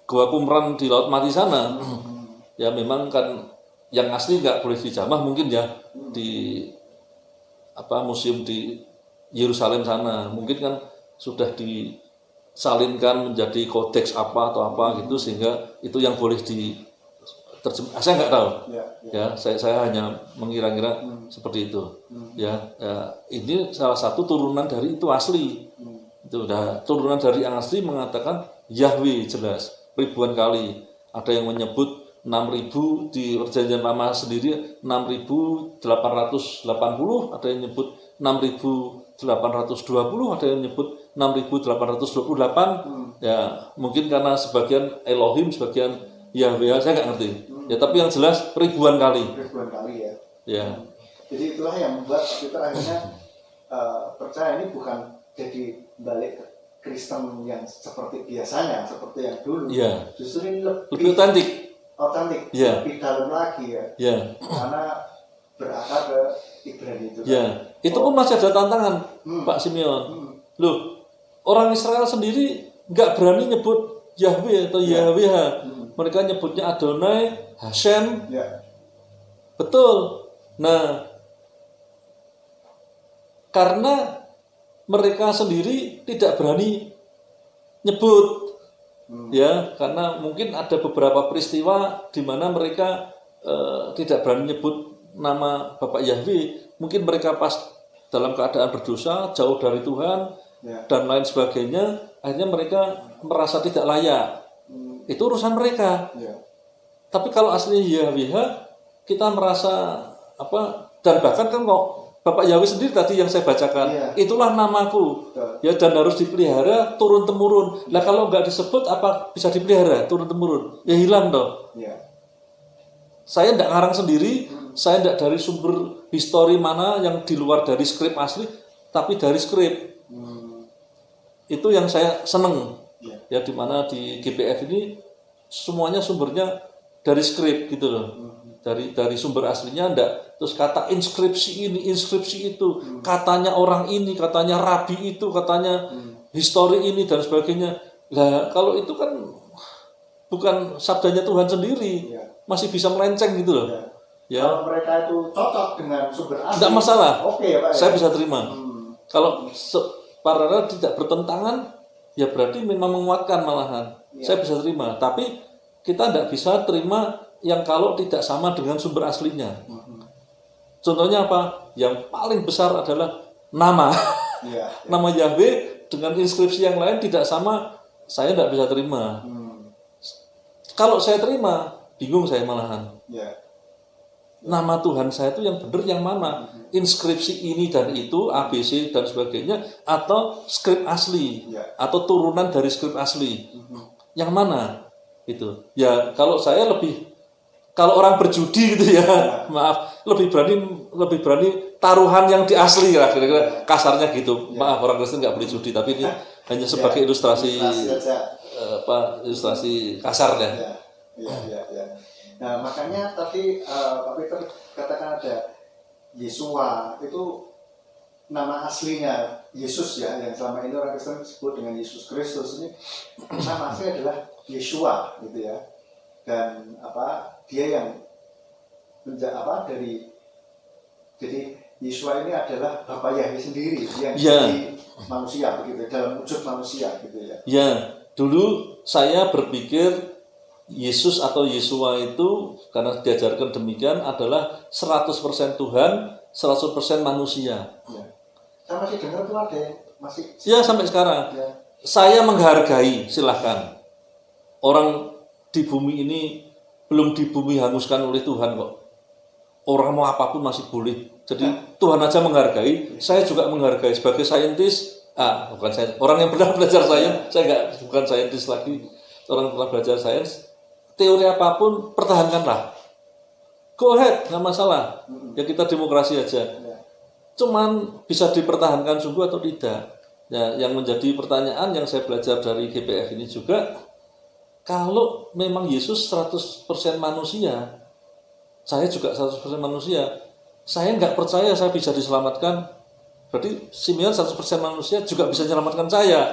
Gua Qumran di Laut Mati sana. Ya memang kan yang asli nggak boleh dijamah mungkin ya di museum di Yerusalem sana, mungkin kan sudah disalinkan menjadi kodeks apa atau apa gitu, sehingga itu yang boleh saya nggak tahu. Ya, saya hanya mengira-ngira seperti itu. Ya, ini salah satu turunan dari itu asli. Itu udah turunan dari yang asli mengatakan Yahweh jelas ribuan kali. Ada yang menyebut 6.000 di Perjanjian Lama sendiri 6.880, ada yang nyebut 6.820, ada yang nyebut 6.828. Ya, mungkin karena sebagian Elohim, sebagian Yahweh, saya nggak ngerti. Ya, tapi yang jelas ribuan kali. Ribuan kali ya. Ya. Jadi itulah yang membuat kita akhirnya percaya ini bukan jadi balik ke Kristen yang seperti biasanya, seperti yang dulu. Ya. Justru ini lebih otentik. Ya. Lebih dalam lagi ya. Ya. Karena berakar ke Ibrani itu. Ya. Itu pun masih ada tantangan, Pak Simeon. Loh, orang Israel sendiri nggak berani nyebut Yahweh atau Yahweh. Mereka nyebutnya Adonai, Hashem. Ya. Betul. Nah, karena mereka sendiri tidak berani nyebut, ya, karena mungkin ada beberapa peristiwa di mana mereka tidak berani nyebut nama Bapak Yahweh. Mungkin mereka pas dalam keadaan berdosa, jauh dari Tuhan, dan lain sebagainya, akhirnya mereka merasa tidak layak. Itu urusan mereka. Tapi kalau aslinya Yahweh, kita merasa dan bahkan kan kok Bapak Yahweh sendiri tadi yang saya bacakan, itulah namaku. Ya, dan harus dipelihara turun temurun. Lah kalau nggak disebut apa bisa dipelihara turun temurun? Ya hilang toh. Saya tidak ngarang sendiri, saya tidak dari sumber histori mana yang di luar dari skrip asli, tapi dari skrip. Itu yang saya seneng. Ya, dimana di GPF ini semuanya sumbernya dari skrip gitu loh, dari sumber aslinya enggak. Terus kata inskripsi ini, inskripsi itu, katanya orang ini, katanya rabi itu, katanya histori ini dan sebagainya. Lah kalau itu kan bukan sabdanya Tuhan sendiri, masih bisa melenceng gitu loh. Ya. Kalau mereka itu cocok dengan sumber asli, enggak masalah. Oke ya Pak. Saya bisa terima. Kalau paralel tidak bertentangan, ya berarti memang menguatkan malahan. Saya bisa terima. Tapi kita tidak bisa terima yang kalau tidak sama dengan sumber aslinya. Contohnya apa? Yang paling besar adalah nama. Nama Yahweh dengan inskripsi yang lain tidak sama, saya tidak bisa terima. Kalau saya terima, bingung saya malahan. Nama Tuhan saya itu yang benar yang mana? Inskripsi ini dan itu, ABC dan sebagainya, atau skrip asli, atau turunan dari skrip asli. Yang mana? Itu. Ya kalau saya kalau orang berjudi gitu ya, maaf, lebih berani taruhan yang di asli lah, kira-kira kasarnya gitu. Maaf, orang Kristen nggak boleh judi, tapi ini hanya sebagai ilustrasi ilustrasi kasar ya. Nah makanya tadi Pak Peter katakan ada Yesua, itu nama aslinya Yesus ya, yang selama ini orang Kristen disebut dengan Yesus Kristus. Ini nama aslinya adalah Yeshua gitu ya. dan dia yang jadi Yesua ini adalah Bapa Yahweh sendiri yang jadi manusia begitu, dalam wujud manusia gitu ya. Ya, dulu saya berpikir Yesus atau Yesua itu karena diajarkan demikian adalah 100% Tuhan, 100% manusia. Ya. Saya masih dengar tuh ada masih. Ya sampai sekarang. Ya. Saya menghargai, silahkan. Orang di bumi ini belum di bumi hanguskan oleh Tuhan kok. Orang mau apapun masih boleh. Jadi Tuhan aja menghargai, saya juga menghargai sebagai saintis. Bukan saya, orang yang pernah belajar sains, saya bukan saintis lagi. Orang yang pernah belajar sains, teori apapun pertahankanlah. Go ahead, nggak masalah. Ya kita demokrasi aja. Cuman bisa dipertahankan sungguh atau tidak. Ya, yang menjadi pertanyaan yang saya belajar dari GPF ini juga, kalau memang Yesus 100% manusia, saya juga 100% manusia, saya nggak percaya saya bisa diselamatkan. Berarti Simeon 100% manusia juga bisa menyelamatkan saya.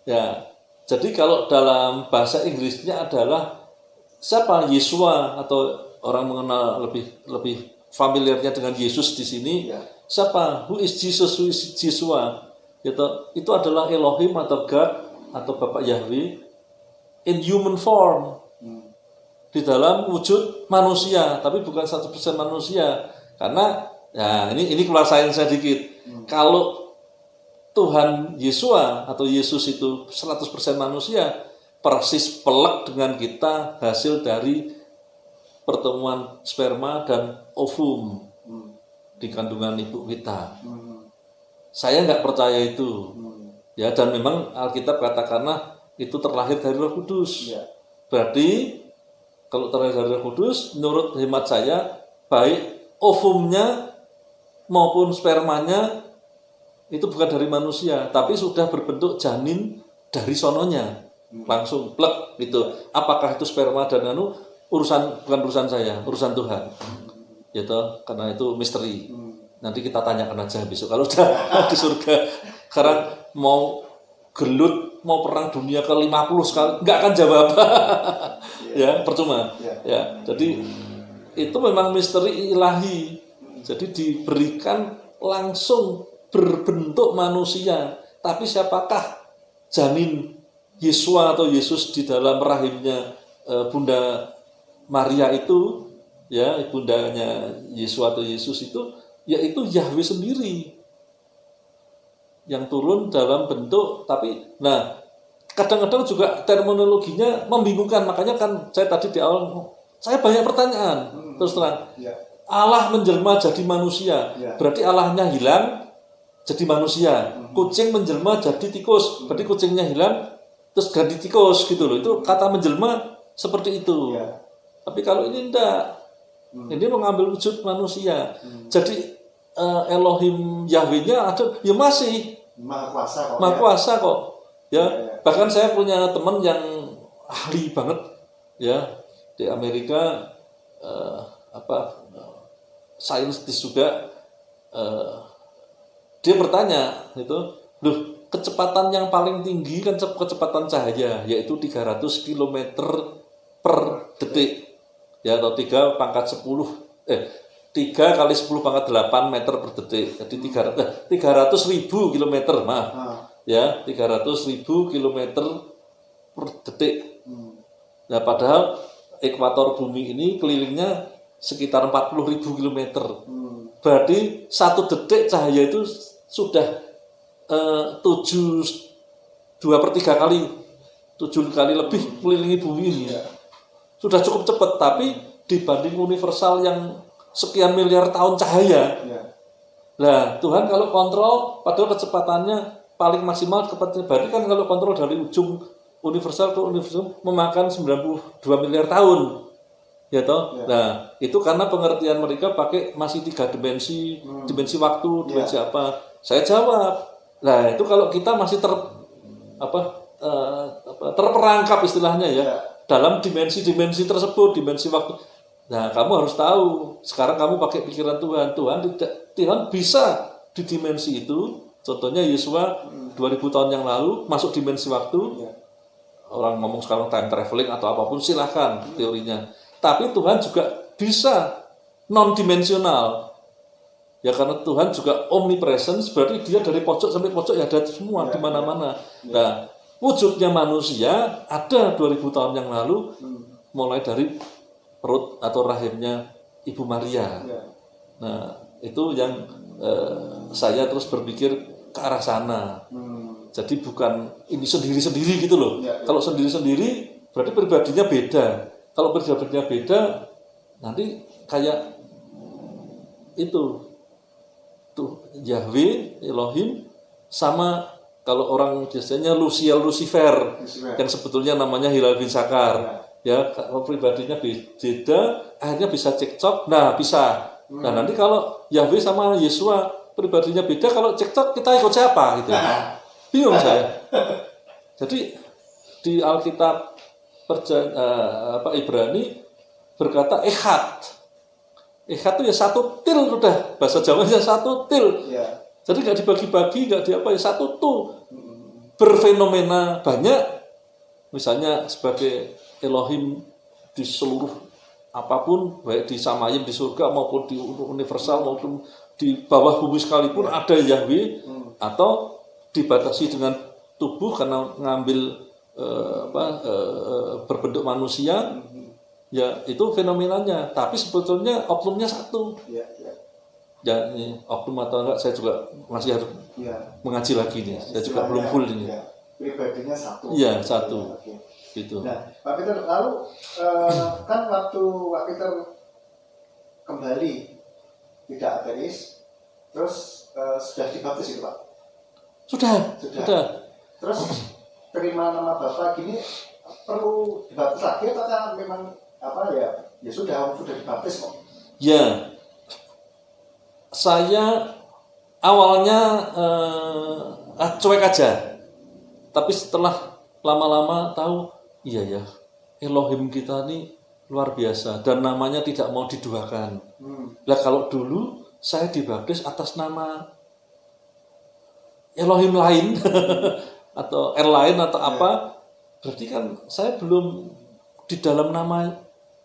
Ya. Jadi kalau dalam bahasa Inggrisnya adalah siapa Yesua, atau orang mengenal lebih familiarnya dengan Yesus di sini. Siapa? Who is Jesus? Who is Yesua? Itu adalah Elohim atau God atau Bapak Yahweh in human form. Di dalam wujud manusia, tapi bukan 100% manusia. Karena ya ini keluar sains saya dikit. Kalau Tuhan Yesua atau Yesus itu 100% manusia, persis pelek dengan kita hasil dari pertemuan sperma dan ovum di kandungan ibu kita. Saya nggak percaya itu. Ya, dan memang Alkitab katakanlah itu terlahir dari Roh Kudus. Berarti kalau terlahir dari Roh Kudus, menurut hemat saya, baik ovumnya maupun spermanya itu bukan dari manusia, tapi sudah berbentuk janin dari sononya, langsung plek gitu. Apakah itu sperma dan bukan urusan saya, urusan Tuhan. Gitu, karena itu misteri. Nanti kita tanyakan aja besok kalau udah di surga. Sekarang mau gelut, mau perang dunia ke 50 sekali, nggak akan jawab. Ya, percuma. Ya, jadi itu memang misteri ilahi. Jadi diberikan langsung berbentuk manusia. Tapi siapakah janin Yesua atau Yesus di dalam rahimnya Bunda Maria itu, ya, ibundanya Yesua atau Yesus itu, yaitu Yahweh sendiri yang turun dalam bentuk. Tapi kadang-kadang juga terminologinya membingungkan. Makanya kan saya tadi di awal saya banyak pertanyaan. Terus terang, Allah menjelma jadi manusia, berarti Allahnya hilang jadi manusia. Kucing menjelma jadi tikus, berarti kucingnya hilang terus ganti tikus gitu loh. Itu kata menjelma seperti itu. Tapi kalau ini enggak, ini mengambil wujud manusia. Jadi Elohim Yahweh-nya ada, ya masih Maha Kuasa kok. Ya, bahkan saya punya teman yang ahli banget ya di Amerika, saintis juga. Dia bertanya itu, kecepatan yang paling tinggi kan kecepatan cahaya, yaitu 300 km per detik, ya, atau 3 kali 10 pangkat 8 meter per detik. Jadi 300.000 km, ya, 300.000 km per detik. Nah, padahal ekuator bumi ini kelilingnya sekitar 40.000 km. Berarti 1 detik cahaya itu sudah 2/3 kali, 7 kali lebih mengelilingi bumi ini. Sudah cukup cepat, tapi dibanding universal yang sekian miliar tahun cahaya. Nah, Tuhan kalau kontrol, padahal kecepatannya paling maksimal kecepatan, berarti kan kalau kontrol dari ujung universal ke universal memakan 92 miliar tahun. Ya toh? Nah, itu karena pengertian mereka pakai masih 3 dimensi, dimensi waktu, dimensi apa. Saya jawab. Nah, itu kalau kita masih terperangkap istilahnya ya, dalam dimensi-dimensi tersebut, dimensi waktu. Nah, kamu harus tahu, sekarang kamu pakai pikiran Tuhan. Tuhan bisa di dimensi itu. Contohnya Yesua 2000 tahun yang lalu masuk dimensi waktu. orang ngomong sekarang time traveling atau apapun silahkan teorinya. Tapi Tuhan juga bisa non-dimensional. Ya karena Tuhan juga omnipresence, berarti dia dari pojok sampai pojok ya ada semua di mana-mana. Nah, wujudnya manusia ada 2000 tahun yang lalu, mulai dari perut atau rahimnya Ibu Maria. Nah, itu yang saya terus berpikir ke arah sana. Jadi bukan ini sendiri-sendiri gitu loh. Kalau sendiri-sendiri berarti pribadinya beda. Kalau pribadinya beda, nanti kayak itu tuh Yahweh, Elohim sama kalau orang biasanya Lucifer yang sebetulnya namanya Hilal bin Sakar. Ya, kalau pribadinya beda, akhirnya bisa cekcok. Nah, bisa. Nah, nanti kalau Yahweh sama Yesua pribadinya beda, kalau cekcok kita ikut siapa gitu. Bingung saya. Jadi di Alkitab Ibrani berkata Echad. Echad itu ya satu til udah, bahasa Jawanya satu til. Jadi nggak dibagi-bagi, nggak diapa ya satu tuh. Berfenomena banyak, misalnya sebagai Elohim di seluruh apapun, baik di Samayim di surga maupun di universal maupun di bawah bumi sekalipun ada Yahweh, atau dibatasi dengan tubuh karena ngambil berbentuk manusia, ya itu fenomenanya. Tapi sebetulnya oknumnya satu. Ya ini oknum atau enggak saya juga masih harus mengaji lagi nih. Saya juga belum full ini. Pribadinya satu. Iya satu. Gitu. Nah, Pak Peter, lalu kan waktu Pak Peter kembali tidak ateis, terus sudah dibaptis itu Pak? Sudah. Terus terima nama Bapak gini perlu dibaptis lagi atau memang apa ya sudah dibaptis kok? Ya, saya awalnya cuek aja, tapi setelah lama-lama tahu iya ya Elohim kita ini luar biasa dan namanya tidak mau diduakan. Lah kalau dulu saya dibaptis atas nama Elohim lain atau lain atau apa, berarti kan saya belum di dalam nama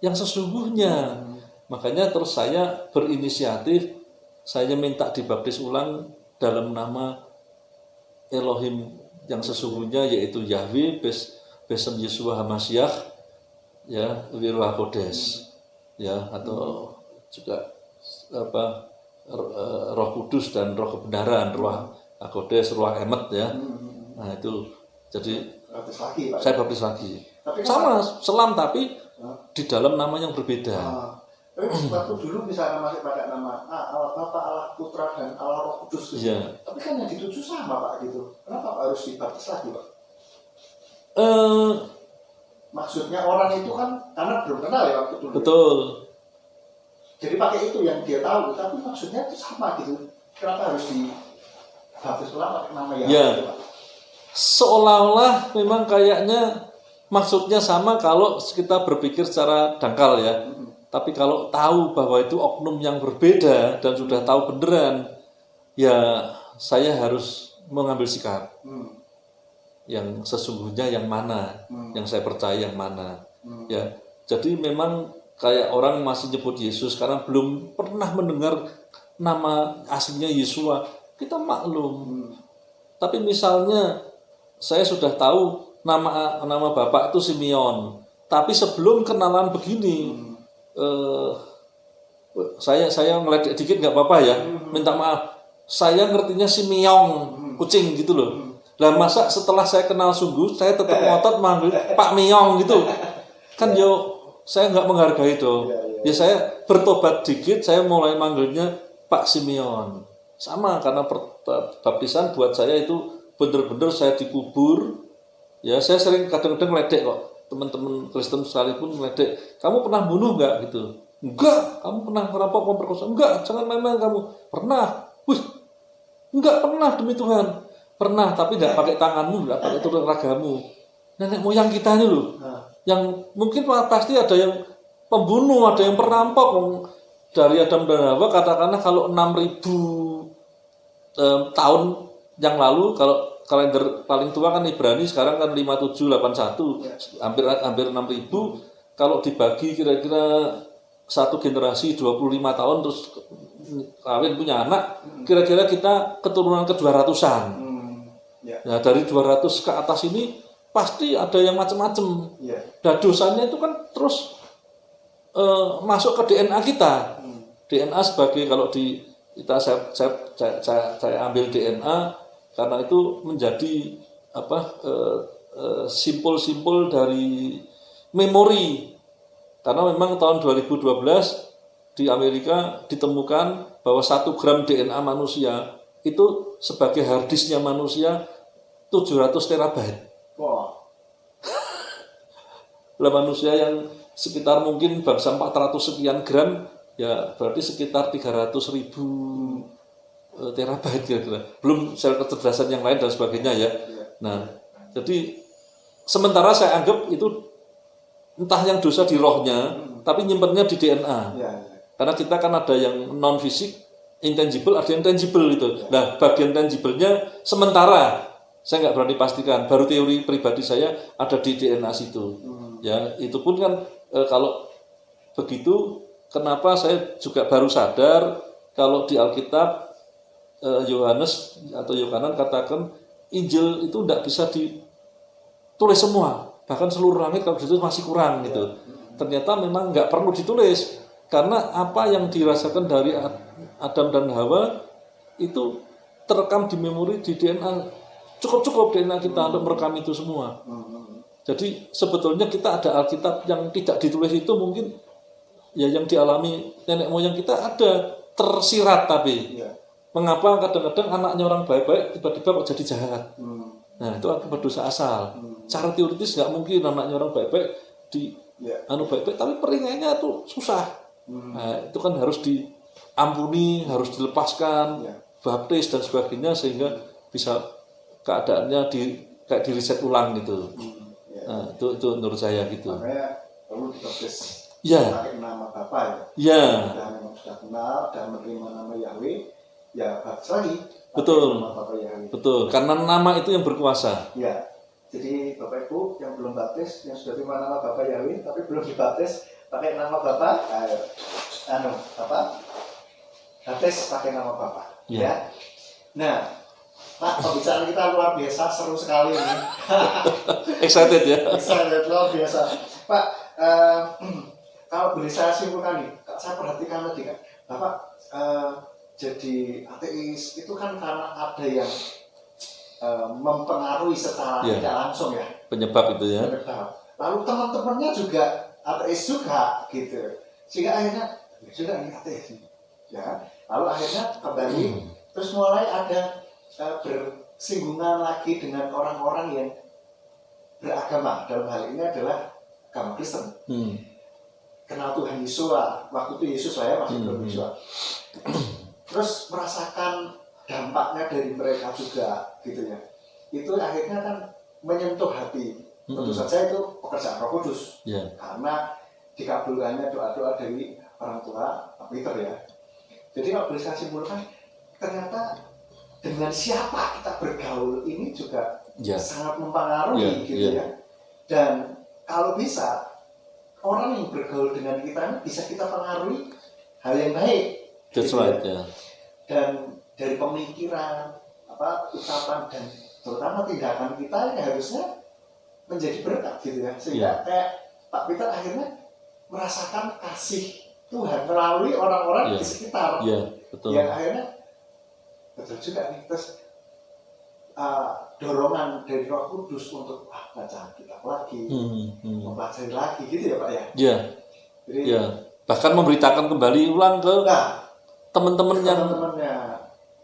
yang sesungguhnya. Makanya terus saya berinisiatif, saya minta dibaptis ulang dalam nama Elohim yang sesungguhnya, yaitu Yahweh Besem Yeshua Hamasyah, ya Wiruah Kodes, ya atau juga Roh Kudus dan Roh Kebenaran, Ruah Kodes, Ruah Emet ya. Nah itu jadi baptis lagi, Pak. Saya baptis lagi. Tapi sama selam tapi di dalam nama yang berbeda. Tapi waktu dulu misalnya masih pakai nama Allah Bapa, Allah Putra dan Allah Roh Kudus gitu. Tapi kan yang dituju sama Pak gitu. Kenapa harus dibaptis lagi Pak? Maksudnya orang itu kan karena belum kenal ya waktu dulu. Betul. Jadi pakai itu yang dia tahu, tapi maksudnya itu sama gitu. Kenapa harus dibaptis ulang pakai nama yang itu Pak? Seolah-olah memang kayaknya maksudnya sama kalau kita berpikir secara dangkal ya. Tapi kalau tahu bahwa itu oknum yang berbeda dan sudah tahu beneran, ya saya harus mengambil sikap. Yang sesungguhnya yang mana, yang saya percaya yang mana. Ya, jadi memang kayak orang masih nyebut Yesus karena belum pernah mendengar nama aslinya Yesua, kita maklum. Tapi misalnya saya sudah tahu nama Bapak itu Simeon, tapi sebelum kenalan begini, saya ngeledek dikit nggak apa-apa ya, minta maaf. Saya ngertinya Simeon, kucing gitu loh. Lah masa setelah saya kenal sungguh, saya tetap ngotot manggil Pak Miong gitu, kan yo saya nggak menghargai dong. Ya saya bertobat dikit, saya mulai manggilnya Pak Simeon. Sama karena baptisan buat saya itu bener-bener saya dikubur. Ya saya sering kadang-kadang ledek kok, teman-teman Kristen sekalipun ledek, kamu pernah bunuh nggak gitu? Enggak. Kamu pernah merampok, memperkosa? Enggak. Jangan main-main kamu. Pernah? Wih, enggak pernah demi Tuhan. Pernah, tapi enggak pakai tanganmu, enggak pakai tulang ragamu. Nenek moyang kita ini loh, yang mungkin pasti ada yang pembunuh, ada yang perampok. Dari Adam dan Hawa katakanlah kalau 6.000 tahun yang lalu, kalau kalender paling tua kan Ibrani sekarang kan 5781, hampir hampir 6.000. Kalau dibagi kira-kira satu generasi 25 tahun terus kawin punya anak, kira-kira kita keturunan ke 200-an. Nah, dari 200 ke atas ini pasti ada yang macam-macam. Dan dosanya itu kan terus masuk ke DNA kita. DNA sebagai, kalau di kita saya ambil DNA karena itu menjadi simpul-simpul dari memori. Karena memang tahun 2012 di Amerika ditemukan bahwa 1 gram DNA manusia itu sebagai harddisknya manusia 700 terabyte. Wah. Lah manusia yang sekitar mungkin bangsa 400 sekian gram, ya berarti sekitar 300.000 terabyte kira-kira. Belum sel kecerdasan yang lain dan sebagainya ya. Nah, jadi sementara saya anggap itu entah yang dosa di rohnya, tapi nyimpennya di DNA. Karena kita kan ada yang non fisik, intangible, ada yang tangible itu. Nah, bagian tangible-nya sementara saya nggak berani pastikan. Baru teori pribadi saya ada di DNA situ. Ya, itu pun kan kalau begitu, kenapa saya juga baru sadar kalau di Alkitab Yohanes atau Yohanan katakan Injil itu tidak bisa ditulis semua, bahkan seluruh langit kalau itu masih kurang gitu. Ternyata memang nggak perlu ditulis karena apa yang dirasakan dari Adam dan Hawa itu terekam di memori, di DNA, cukup DNA kita untuk merekam itu semua. Jadi sebetulnya kita ada Alkitab yang tidak ditulis itu mungkin ya yang dialami nenek moyang kita ada tersirat, tapi mengapa kadang-kadang anaknya orang baik-baik tiba-tiba kok jadi jahat? Nah, itu akibat dosa asal. Cara teoritis nggak mungkin anaknya orang baik-baik baik-baik, tapi peringainya tuh susah. Nah, itu kan harus diampuni, harus dilepaskan, baptis dan sebagainya sehingga bisa keadaannya kayak di reset ulang gitu. Nah, itu menurut saya gitu. Makanya perlu dibaptis. Pakai nama Bapa ya. Dan memang sudah kenal dan menerima nama Yahweh, ya baptis lagi. Betul. Nama Bapa Yahweh. Betul, karena nama itu yang berkuasa. Ya. Jadi Bapak Ibu yang belum baptis, yang sudah terima nama Bapa Yahweh tapi belum dibaptis, pakai nama Bapa, baptis pakai nama Bapa. Ya. Nah, Pak, pembicaraan kita luar biasa, seru sekali ini. Excited ya? Excited, luar biasa. Pak, kalau boleh saya simpulkan nih, saya perhatikan tadi kan, Bapak jadi ateis itu kan karena ada yang mempengaruhi secara tidak langsung ya. Penyebab itu ya. Lalu teman-temannya juga ateis juga gitu. Sehingga akhirnya sudah ini ateis. Ya. Lalu akhirnya kembali terus mulai ada bersinggungan lagi dengan orang-orang yang beragama, dalam hal ini adalah agama Kristen. Kenal Tuhan Yesus lah, waktu itu Yesus lah ya, masih belum Yesus. Terus merasakan dampaknya dari mereka juga gitu ya. Itu akhirnya kan menyentuh hati. Tentu saja itu pekerjaan Roh Kudus. Karena dikabulkannya doa-doa dari orang tua Peter ya. Jadi kalau boleh saya simpulkan, ternyata dengan siapa kita bergaul ini juga sangat mempengaruhi gitu ya. Dan kalau bisa orang yang bergaul dengan kita ini bisa kita pengaruhi hal yang baik. That's gitu right, ya. Dan dari pemikiran, ucapan dan terutama tindakan kita ini harusnya menjadi berkat gitu ya. Sehingga kayak Pak Peter akhirnya merasakan kasih Tuhan melalui orang-orang di sekitar. Betul. Yang akhirnya betul juga nih, terus dorongan dari Roh Kudus untuk baca kitab lagi, mempelajari lagi gitu ya Pak ya. Jadi, bahkan memberitakan kembali ulang ke teman-teman yang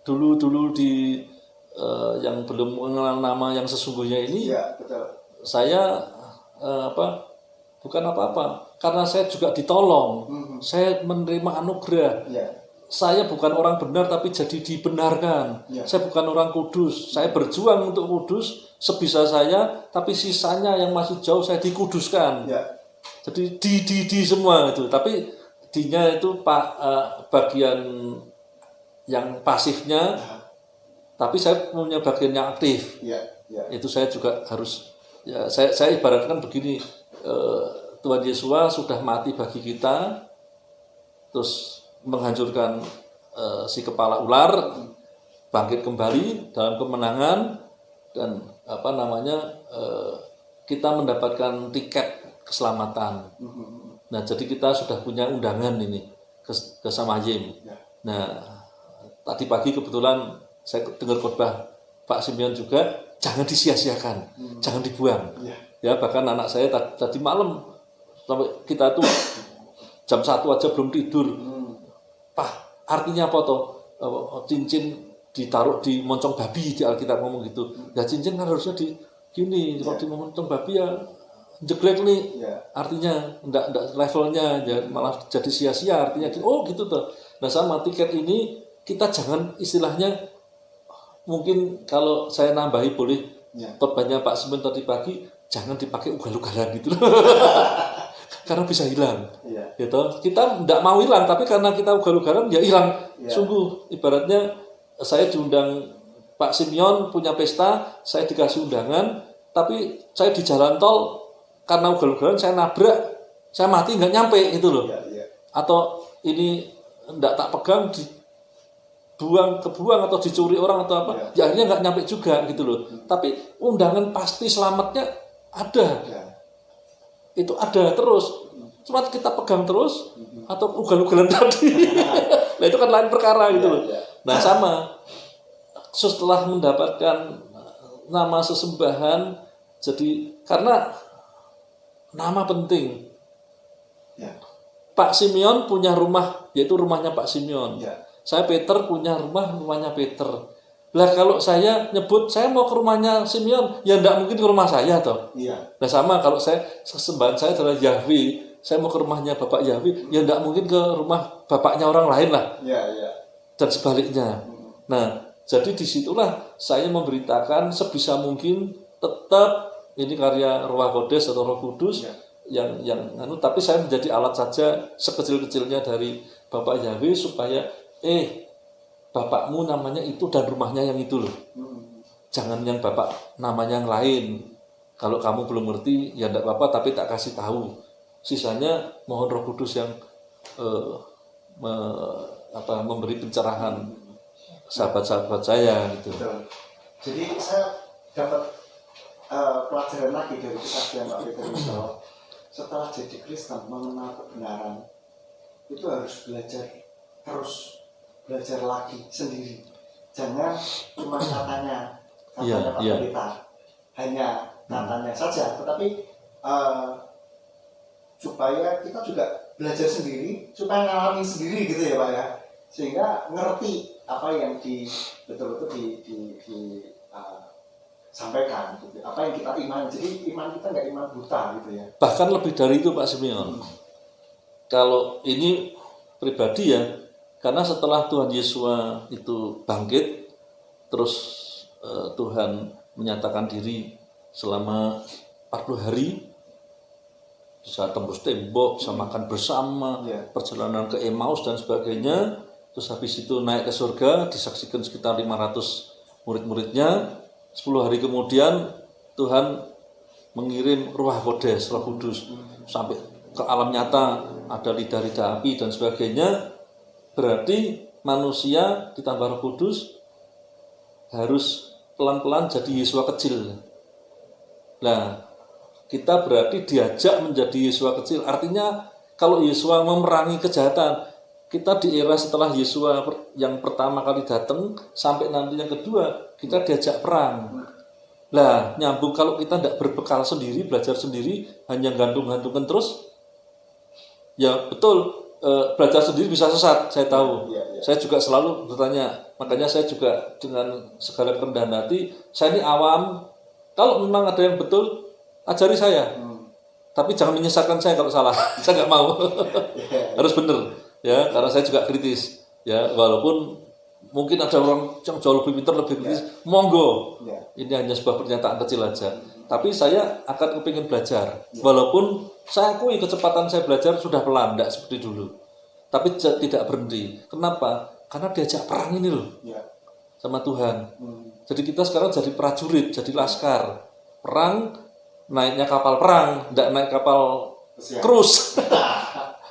dulu di yang belum mengenal nama yang sesungguhnya ini. Betul. Saya bukan apa-apa, karena saya juga ditolong, saya menerima anugerah. Saya bukan orang benar tapi jadi dibenarkan. Saya bukan orang kudus. Saya berjuang untuk kudus sebisa saya, tapi sisanya yang masih jauh saya dikuduskan. Jadi di semua itu. Tapi dinya itu bagian yang pasifnya tapi saya punya bagian yang aktif. Ya, ya. Itu saya juga harus, ya saya ibaratkan begini, Tuhan Yesus sudah mati bagi kita, terus menghancurkan si kepala ular, bangkit kembali dalam kemenangan, dan kita mendapatkan tiket keselamatan. Nah, jadi kita sudah punya undangan ini ke Samayim. Nah, tadi pagi kebetulan saya dengar khotbah Pak Simeon juga, jangan disia-siakan, jangan dibuang. Ya, bahkan anak saya tadi malam sampai kita tuh jam 1 aja belum tidur. Pak, artinya apa toh? Cincin ditaruh di moncong babi, di Alkitab ngomong gitu. Ya cincin kan harusnya di gini, kalau di moncong babi ya jeglek nih, artinya enggak levelnya, ya malah jadi sia-sia, artinya oh gitu tuh. Nah, sama tiket ini kita jangan istilahnya, mungkin kalau saya nambahi boleh, khotbahnya Pak Simeon tadi pagi, jangan dipakai ugal-ugalan gitu karena bisa hilang. Gitu. Kita enggak mau hilang, tapi karena kita ugal-ugalan ya hilang. Sungguh ibaratnya saya diundang Pak Simeon punya pesta, saya dikasih undangan, tapi saya di jalan tol karena ugal-ugalan saya nabrak, saya mati nggak nyampe gitu loh. Atau ini nggak tak pegang, kebuang atau dicuri orang atau apa, ya akhirnya nggak nyampe juga gitu loh. Tapi undangan pasti selamatnya ada. Itu ada terus. Cuma kita pegang terus atau ugal-ugalan tadi. Nah, itu kan lain perkara gitu loh. Nah, sama setelah mendapatkan nama sesembahan, jadi karena nama penting. Pak Simeon punya rumah, yaitu rumahnya Pak Simeon. Saya Peter punya rumahnya Peter. Lah kalau saya nyebut saya mau ke rumahnya Simeon, ya enggak mungkin ke rumah saya toh. Nah, sama kalau sesembahan saya adalah Yahweh, saya mau ke rumahnya Bapak Yahweh, ya enggak mungkin ke rumah bapaknya orang lain lah. Dan sebaliknya. Nah, jadi disitulah saya memberitakan sebisa mungkin tetap ini karya Roh Kodes atau Roh Kudus yang tapi saya menjadi alat saja sekecil-kecilnya dari Bapak Yahweh supaya bapakmu namanya itu dan rumahnya yang itu loh. Jangan yang bapak namanya yang lain. Kalau kamu belum ngerti ya enggak apa-apa, tapi tak kasih tahu. Sisanya mohon Roh Kudus yang memberi pencerahan sahabat-sahabat saya gitu. Jadi saya dapat pelajaran lagi dari kesaksian Pak Peter bahwa setelah jadi Kristen, mengenal kebenaran itu harus terus belajar lagi sendiri. Jangan cuma katanya Pak Peter, hanya katanya saja, tetapi supaya kita juga belajar sendiri, supaya ngalami sendiri gitu ya Pak ya, sehingga ngerti apa yang betul-betul sampaikan, gitu. Apa yang kita imani. Jadi iman kita nggak iman buta gitu ya. Bahkan lebih dari itu Pak Simeon. Kalau ini pribadi ya, karena setelah Tuhan Yesus itu bangkit, terus Tuhan menyatakan diri selama 40 hari, bisa tembus tembok, bisa makan bersama, perjalanan ke Emmaus dan sebagainya. Terus habis itu naik ke surga, disaksikan sekitar 500 murid-muridnya. 10 hari kemudian Tuhan mengirim Ruah Kodes, Roh Kudus sampai ke alam nyata, ada lidah-lidah api dan sebagainya. Berarti manusia ditambah Roh Kudus harus pelan-pelan jadi Yesus kecil. Nah, kita berarti diajak menjadi Yesus kecil. Artinya kalau Yesus memerangi kejahatan, kita di era setelah Yesus yang pertama kali datang sampai nanti yang kedua, kita diajak perang. Lah, nyambung kalau kita tidak berbekal sendiri, belajar sendiri, hanya gantung-gantungkan terus, ya betul, belajar sendiri bisa sesat, saya tahu. Saya juga selalu bertanya, makanya saya juga dengan segala kerendahan hati, saya ini awam, kalau memang ada yang betul, ajari saya. Tapi jangan menyesatkan saya kalau salah, saya nggak mau. Harus benar. Ya, karena saya juga kritis. Ya, walaupun mungkin ada orang yang jauh lebih pintar, lebih kritis, monggo. Ini hanya sebuah pernyataan kecil aja. Tapi saya akan kepingin belajar. Walaupun saya akui kecepatan saya belajar sudah pelan, tidak seperti dulu. Tapi tidak berhenti. Kenapa? Karena diajak perang ini loh. sama Tuhan. Hmm. Jadi kita sekarang jadi prajurit, jadi laskar. Perang, naiknya kapal perang, tidak naik kapal Siap. cruise.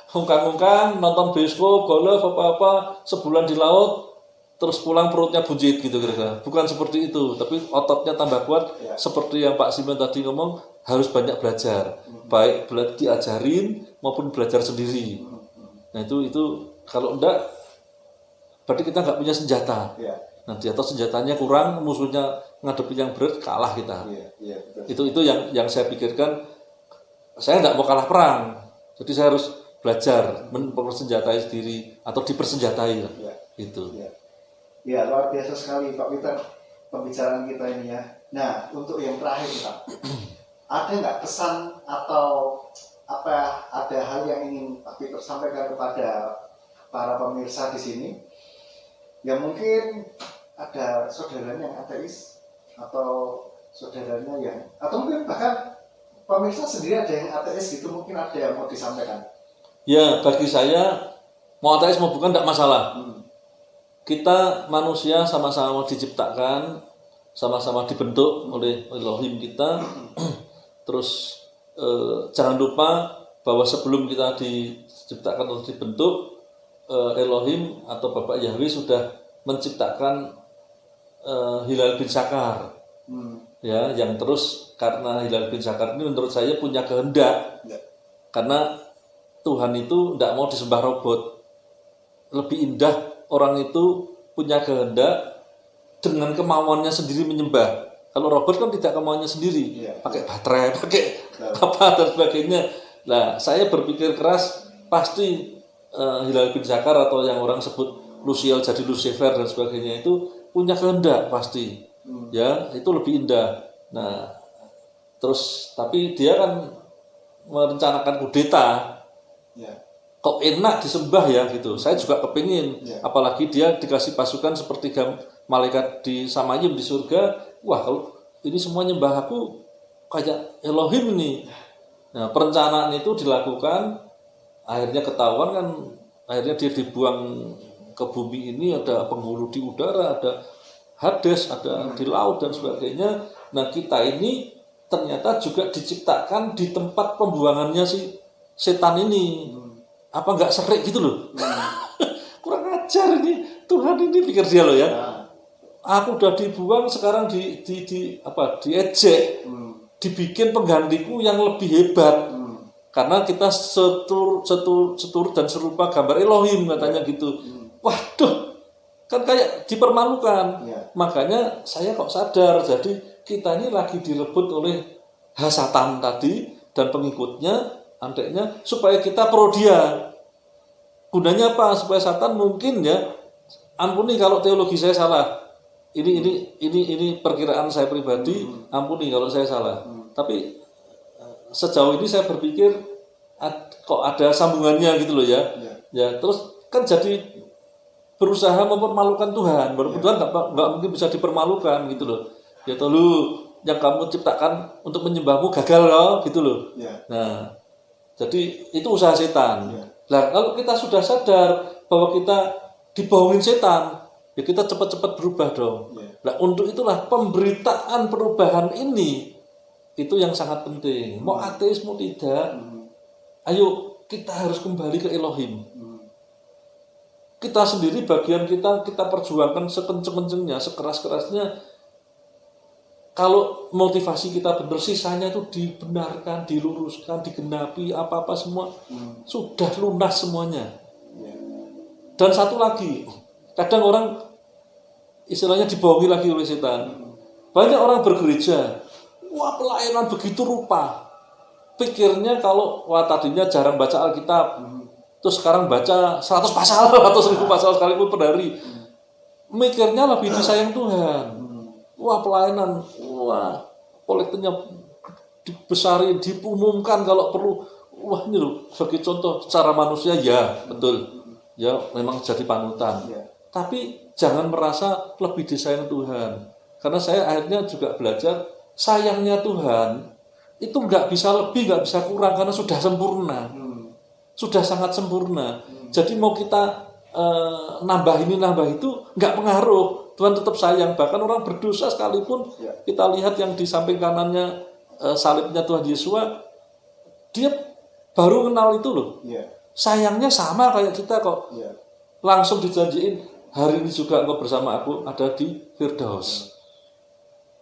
Ungkang-ungkang, nonton bioskop, golf, apa-apa, sebulan di laut, terus pulang perutnya buncit gitu kira-kira. Bukan seperti itu, tapi ototnya tambah kuat. Ya. Seperti yang Pak Simeon tadi ngomong, harus banyak belajar. Baik diajarin maupun belajar sendiri. Nah itu kalau enggak, berarti kita nggak punya senjata. Ya. Nanti atau senjatanya kurang, musuhnya ngadepi yang berat, kalah kita. Iya, betul. Itu yang saya pikirkan. Saya nggak mau kalah perang, jadi saya harus belajar mempersenjatai sendiri atau dipersenjatai. Ya. Itu. Ya. Ya, luar biasa sekali Pak Peter pembicaraan kita ini ya. Nah, untuk yang terakhir Pak, ada nggak pesan atau ada hal yang ingin Pak Peter sampaikan kepada para pemirsa di sini yang mungkin ada saudaranya yang ateis atau saudaranya yang atau mungkin bahkan pemirsa sendiri ada yang ateis gitu, mungkin ada yang mau disampaikan. Ya, bagi saya mau ateis mau bukan tidak masalah. Kita manusia sama-sama diciptakan, sama-sama dibentuk oleh Elohim kita. Terus jangan lupa bahwa sebelum kita diciptakan atau dibentuk, Elohim atau Bapak Yahweh sudah menciptakan Hilal bin Sakar. Ya, yang terus karena Hilal bin Sakar ini menurut saya punya kehendak. Ya. Karena Tuhan itu tidak mau disembah robot. Lebih indah orang itu punya kehendak dengan kemauannya sendiri menyembah. Kalau robot kan tidak kemauannya sendiri, Iya. pakai baterai, pakai apa dan sebagainya. Nah, saya berpikir keras pasti Hilal bin Zakar atau yang orang sebut Luciel jadi Lucifer dan sebagainya itu punya kehendak pasti. Ya, itu lebih indah. Nah, terus tapi dia kan merencanakan kudeta. Ya. Kok enak disembah ya gitu. Saya juga kepingin, Ya. apalagi dia dikasih pasukan seperti malaikat di Samayim di surga. Wah, kalau ini semua nyembah aku kayak Elohim nih. Nah, perencanaan itu dilakukan, akhirnya ketahuan kan, akhirnya dia dibuang ke bumi ini, ada penghulu di udara, ada Hades, ada di laut dan sebagainya. Nah, kita ini ternyata juga diciptakan di tempat pembuangannya si setan ini. Apa nggak serik gitu loh? Kurang ajar ini Tuhan ini, pikir dia loh ya. Aku udah dibuang, sekarang diejek, dibikin penggantiku yang lebih hebat. Karena kita setur dan serupa gambar Elohim katanya gitu. Waduh, kan kayak dipermalukan. Makanya saya kok sadar, jadi kita ini lagi direbut oleh Hasatan tadi dan pengikutnya, andeknya, supaya kita pro dia. Gunanya apa? Supaya Satan mungkin ya, ampuni kalau teologi saya salah. Ini perkiraan saya pribadi, ampuni kalau saya salah. Tapi sejauh ini saya berpikir kok ada sambungannya gitu loh ya. Ya, terus kan jadi berusaha mempermalukan Tuhan. Walaupun Tuhan nggak mungkin bisa dipermalukan gitu loh. Ya toh lu yang kamu ciptakan untuk menyembahmu gagal loh gitu loh. Nah, jadi itu usaha setan. Nah, kalau kita sudah sadar bahwa kita dibohongin setan, ya kita cepat-cepat berubah dong. Nah, untuk itulah pemberitaan perubahan ini itu yang sangat penting. Mau ateis mau tidak, ayo kita harus kembali ke Elohim. Kita sendiri bagian kita perjuangkan sekenceng-kencengnya, sekeras-kerasnya. Kalau motivasi kita benar, sisanya itu dibenarkan, diluruskan, digenapi, apa-apa semua sudah lunas semuanya. Dan satu lagi, kadang orang istilahnya dibohongi lagi oleh setan. Banyak orang bergereja, wah pelayanan begitu rupa. Pikirnya kalau tadinya jarang baca Alkitab, terus sekarang baca 100 pasal atau 1000 pasal sekalipun per hari. Mikirnya lebih disayang Tuhan. Wah pelayanan, wah kolektornya dibesarin, diumumkan kalau perlu. Wah ini loh, sebagai contoh secara manusia ya betul, ya memang jadi panutan. Tapi jangan merasa lebih disayang Tuhan, karena saya akhirnya juga belajar sayangnya Tuhan itu nggak bisa lebih, nggak bisa kurang karena sudah sempurna, sudah sangat sempurna. Jadi mau kita nambah ini nambah itu nggak pengaruh. Tuhan tetap sayang. Bahkan orang berdosa sekalipun Ya. kita lihat yang di samping kanannya salibnya Tuhan Yesus, dia baru kenal itu loh. Ya. Sayangnya sama kayak kita kok. Ya. Langsung dijanjiin hari ini juga engkau bersama aku ada di Firdaus.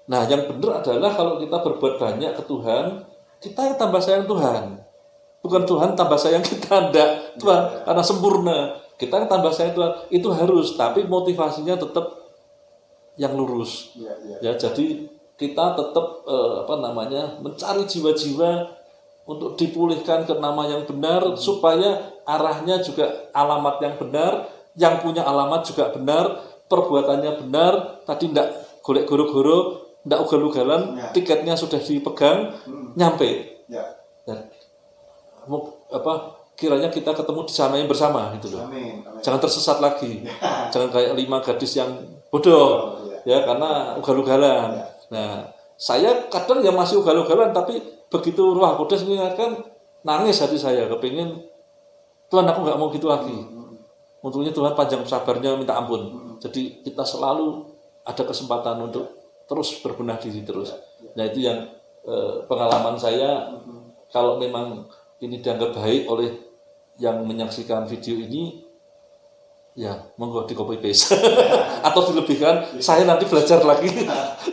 Nah, yang benar adalah kalau kita berbuat banyak ke Tuhan, kita yang tambah sayang Tuhan. Bukan Tuhan tambah sayang kita, enggak. Tuhan karena sempurna. Kita yang tambah sayang Tuhan, itu harus. Tapi motivasinya tetap yang lurus. Ya. Ya, jadi kita tetap mencari jiwa-jiwa untuk dipulihkan ke nama yang benar, supaya arahnya juga alamat yang benar, yang punya alamat juga benar, perbuatannya benar, tadi enggak golek goro-goro, enggak ugal-ugalan, Ya. tiketnya sudah dipegang, nyampe. Ya. Dan kiranya kita ketemu di sana yang bersama gitu loh. Amin. Amin. Jangan tersesat lagi. Jangan kayak 5 gadis yang bodoh. Ya, karena ugal-ugalan. Ya. Nah, saya kadang ya masih ugal-ugalan, tapi begitu Roh Kudus mengingatkan, nangis hati saya, kepingin Tuhan aku nggak mau gitu lagi. Untungnya Tuhan panjang sabarnya, minta ampun. Jadi kita selalu ada kesempatan untuk terus berbenah diri terus. Nah, itu yang pengalaman saya. Kalau memang ini dianggap baik oleh yang menyaksikan video ini, ya monggo di copy paste atau dilebihkan. Saya nanti belajar lagi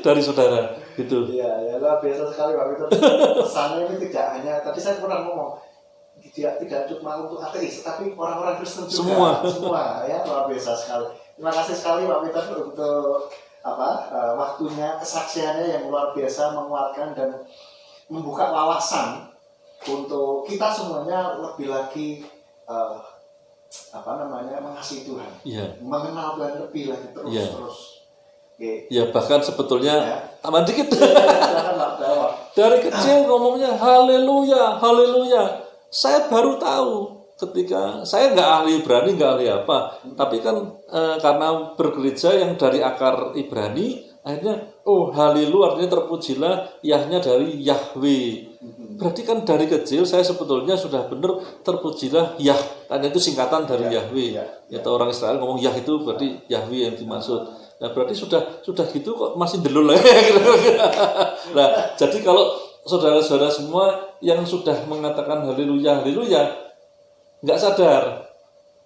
dari saudara gitu. Iya, ya luar biasa sekali Pak Peter. Pesannya ini tidak hanya, tadi saya pernah ngomong, tidak cuma untuk ateis, tapi orang-orang Kristen juga. Semua ya, luar biasa sekali. Terima kasih sekali Pak Peter untuk waktunya, kesaksiannya yang luar biasa, menguatkan dan membuka wawasan untuk kita semuanya lebih lagi mengasihi Tuhan, mengenal Tuhan lebih lagi terus. Okay. Ya, bahkan sebetulnya tambah dikit. Silakan, dari kecil ngomongnya haleluya, haleluya. Saya baru tahu ketika saya nggak ahli Ibrani, nggak ahli apa, tapi kan karena bergereja yang dari akar Ibrani, akhirnya haleluya artinya terpujilah, yahnya dari Yahweh. Berarti kan dari kecil saya sebetulnya sudah benar terpujilah Yah, karena itu singkatan dari Yahweh. Itu orang Israel ngomong Yah itu berarti Yahweh yang dimaksud. Nah, berarti sudah gitu kok masih delul ya. Nah, jadi kalau saudara-saudara semua yang sudah mengatakan haleluya, haleluya, nggak sadar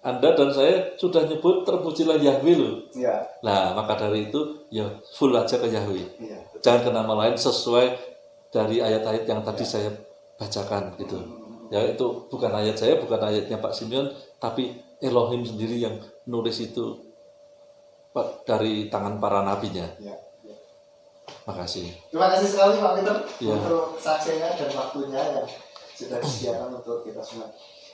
Anda dan saya sudah nyebut terpujilah Yahweh loh. Ya. Nah, maka dari itu ya full aja ke Yahweh. Ya. Jangan ke nama lain sesuai dari ayat-ayat yang tadi saya bacakan gitu. Ya, itu bukan ayat saya, bukan ayatnya Pak Simeon, tapi Elohim sendiri yang nulis itu dari tangan para nabinya. Ya. Makasih. Terima kasih sekali Pak Peter untuk kesaksiannya dan waktunya yang sudah disediakan untuk kita semua.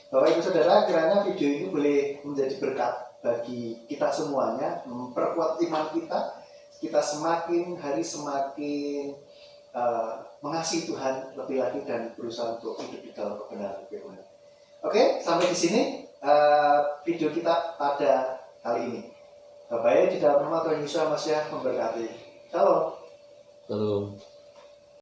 Bapak Ibu Saudara, kiranya video ini boleh menjadi berkat bagi kita semuanya, memperkuat iman kita semakin hari semakin mengasihi Tuhan lebih lagi dan berusaha untuk hidup di dalam kebenaran firman. Oke, sampai di sini video kita pada kali ini. Bapak di dalam nama Tuhan Yesus Masiah memberkati. Shalom. Shalom.